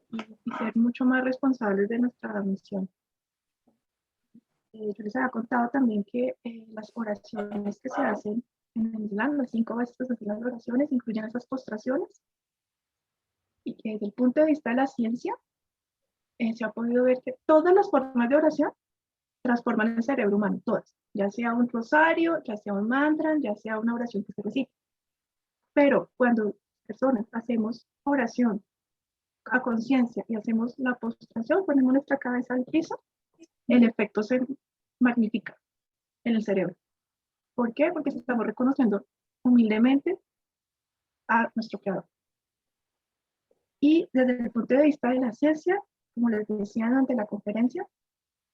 S8: ser mucho más responsables de nuestra misión. Yo les había contado también que las oraciones que se hacen en el Islam, las 5 veces que se hacen las oraciones, incluyen esas postraciones. Y que desde el punto de vista de la ciencia, se ha podido ver que todas las formas de oración transforman el cerebro humano, todas. Ya sea un rosario, ya sea un mantra, ya sea una oración que se recita. Pero cuando personas hacemos oración a conciencia y hacemos la postración, ponemos nuestra cabeza al piso, el efecto se magnifica en el cerebro. ¿Por qué? Porque estamos reconociendo humildemente a nuestro creador. Y desde el punto de vista de la ciencia, como les decía durante la conferencia,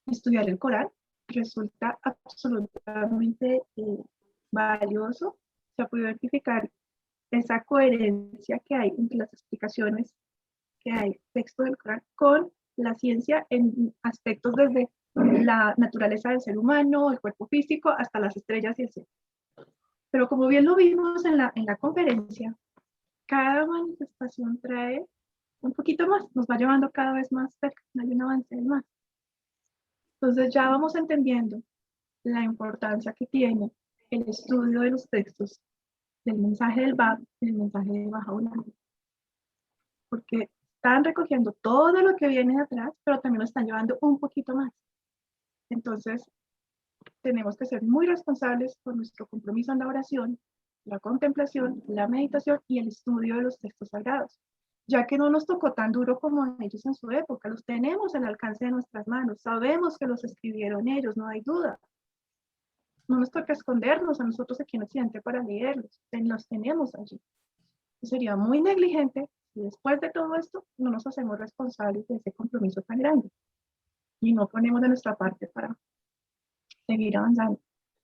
S8: estudiar el Corán resulta absolutamente valioso. Se ha podido identificar esa coherencia que hay entre las explicaciones que hay texto del Corán con la ciencia en aspectos desde la naturaleza del ser humano, el cuerpo físico, hasta las estrellas y el cielo. Pero como bien lo vimos en la conferencia, cada manifestación trae un poquito más, nos va llevando cada vez más cerca, hay un avance más. Entonces ya vamos entendiendo la importancia que tiene el estudio de los textos del mensaje del Bab y del mensaje de Bahá'u'lláh, porque están recogiendo todo lo que viene de atrás, pero también lo están llevando un poquito más. Entonces, tenemos que ser muy responsables con nuestro compromiso en la oración, la contemplación, la meditación y el estudio de los textos sagrados, ya que no nos tocó tan duro como ellos en su época, los tenemos al alcance de nuestras manos, sabemos que los escribieron ellos, no hay duda. No nos toca escondernos a nosotros aquí en Occidente para leerlos, los tenemos allí. Sería muy negligente si después de todo esto no nos hacemos responsables de ese compromiso tan grande y no ponemos de nuestra parte para seguir avanzando.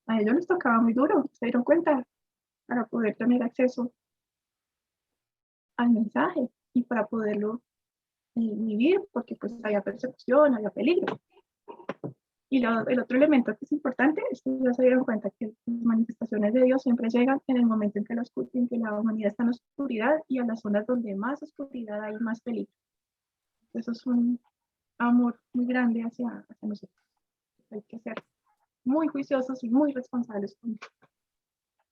S8: A ellos les tocaba muy duro, se dieron cuenta, para poder tener acceso al mensaje y para poderlo vivir, porque pues había persecución, había peligro. Y el otro elemento que es importante es que ya se dieron cuenta que las manifestaciones de Dios siempre llegan en el momento en que la humanidad está en oscuridad, y a las zonas donde más oscuridad hay más peligro. Eso es un amor muy grande hacia nosotros. Hay que ser muy juiciosos y muy responsables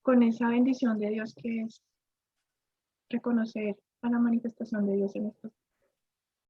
S8: con esa bendición de Dios que es reconocer a la manifestación de Dios en estos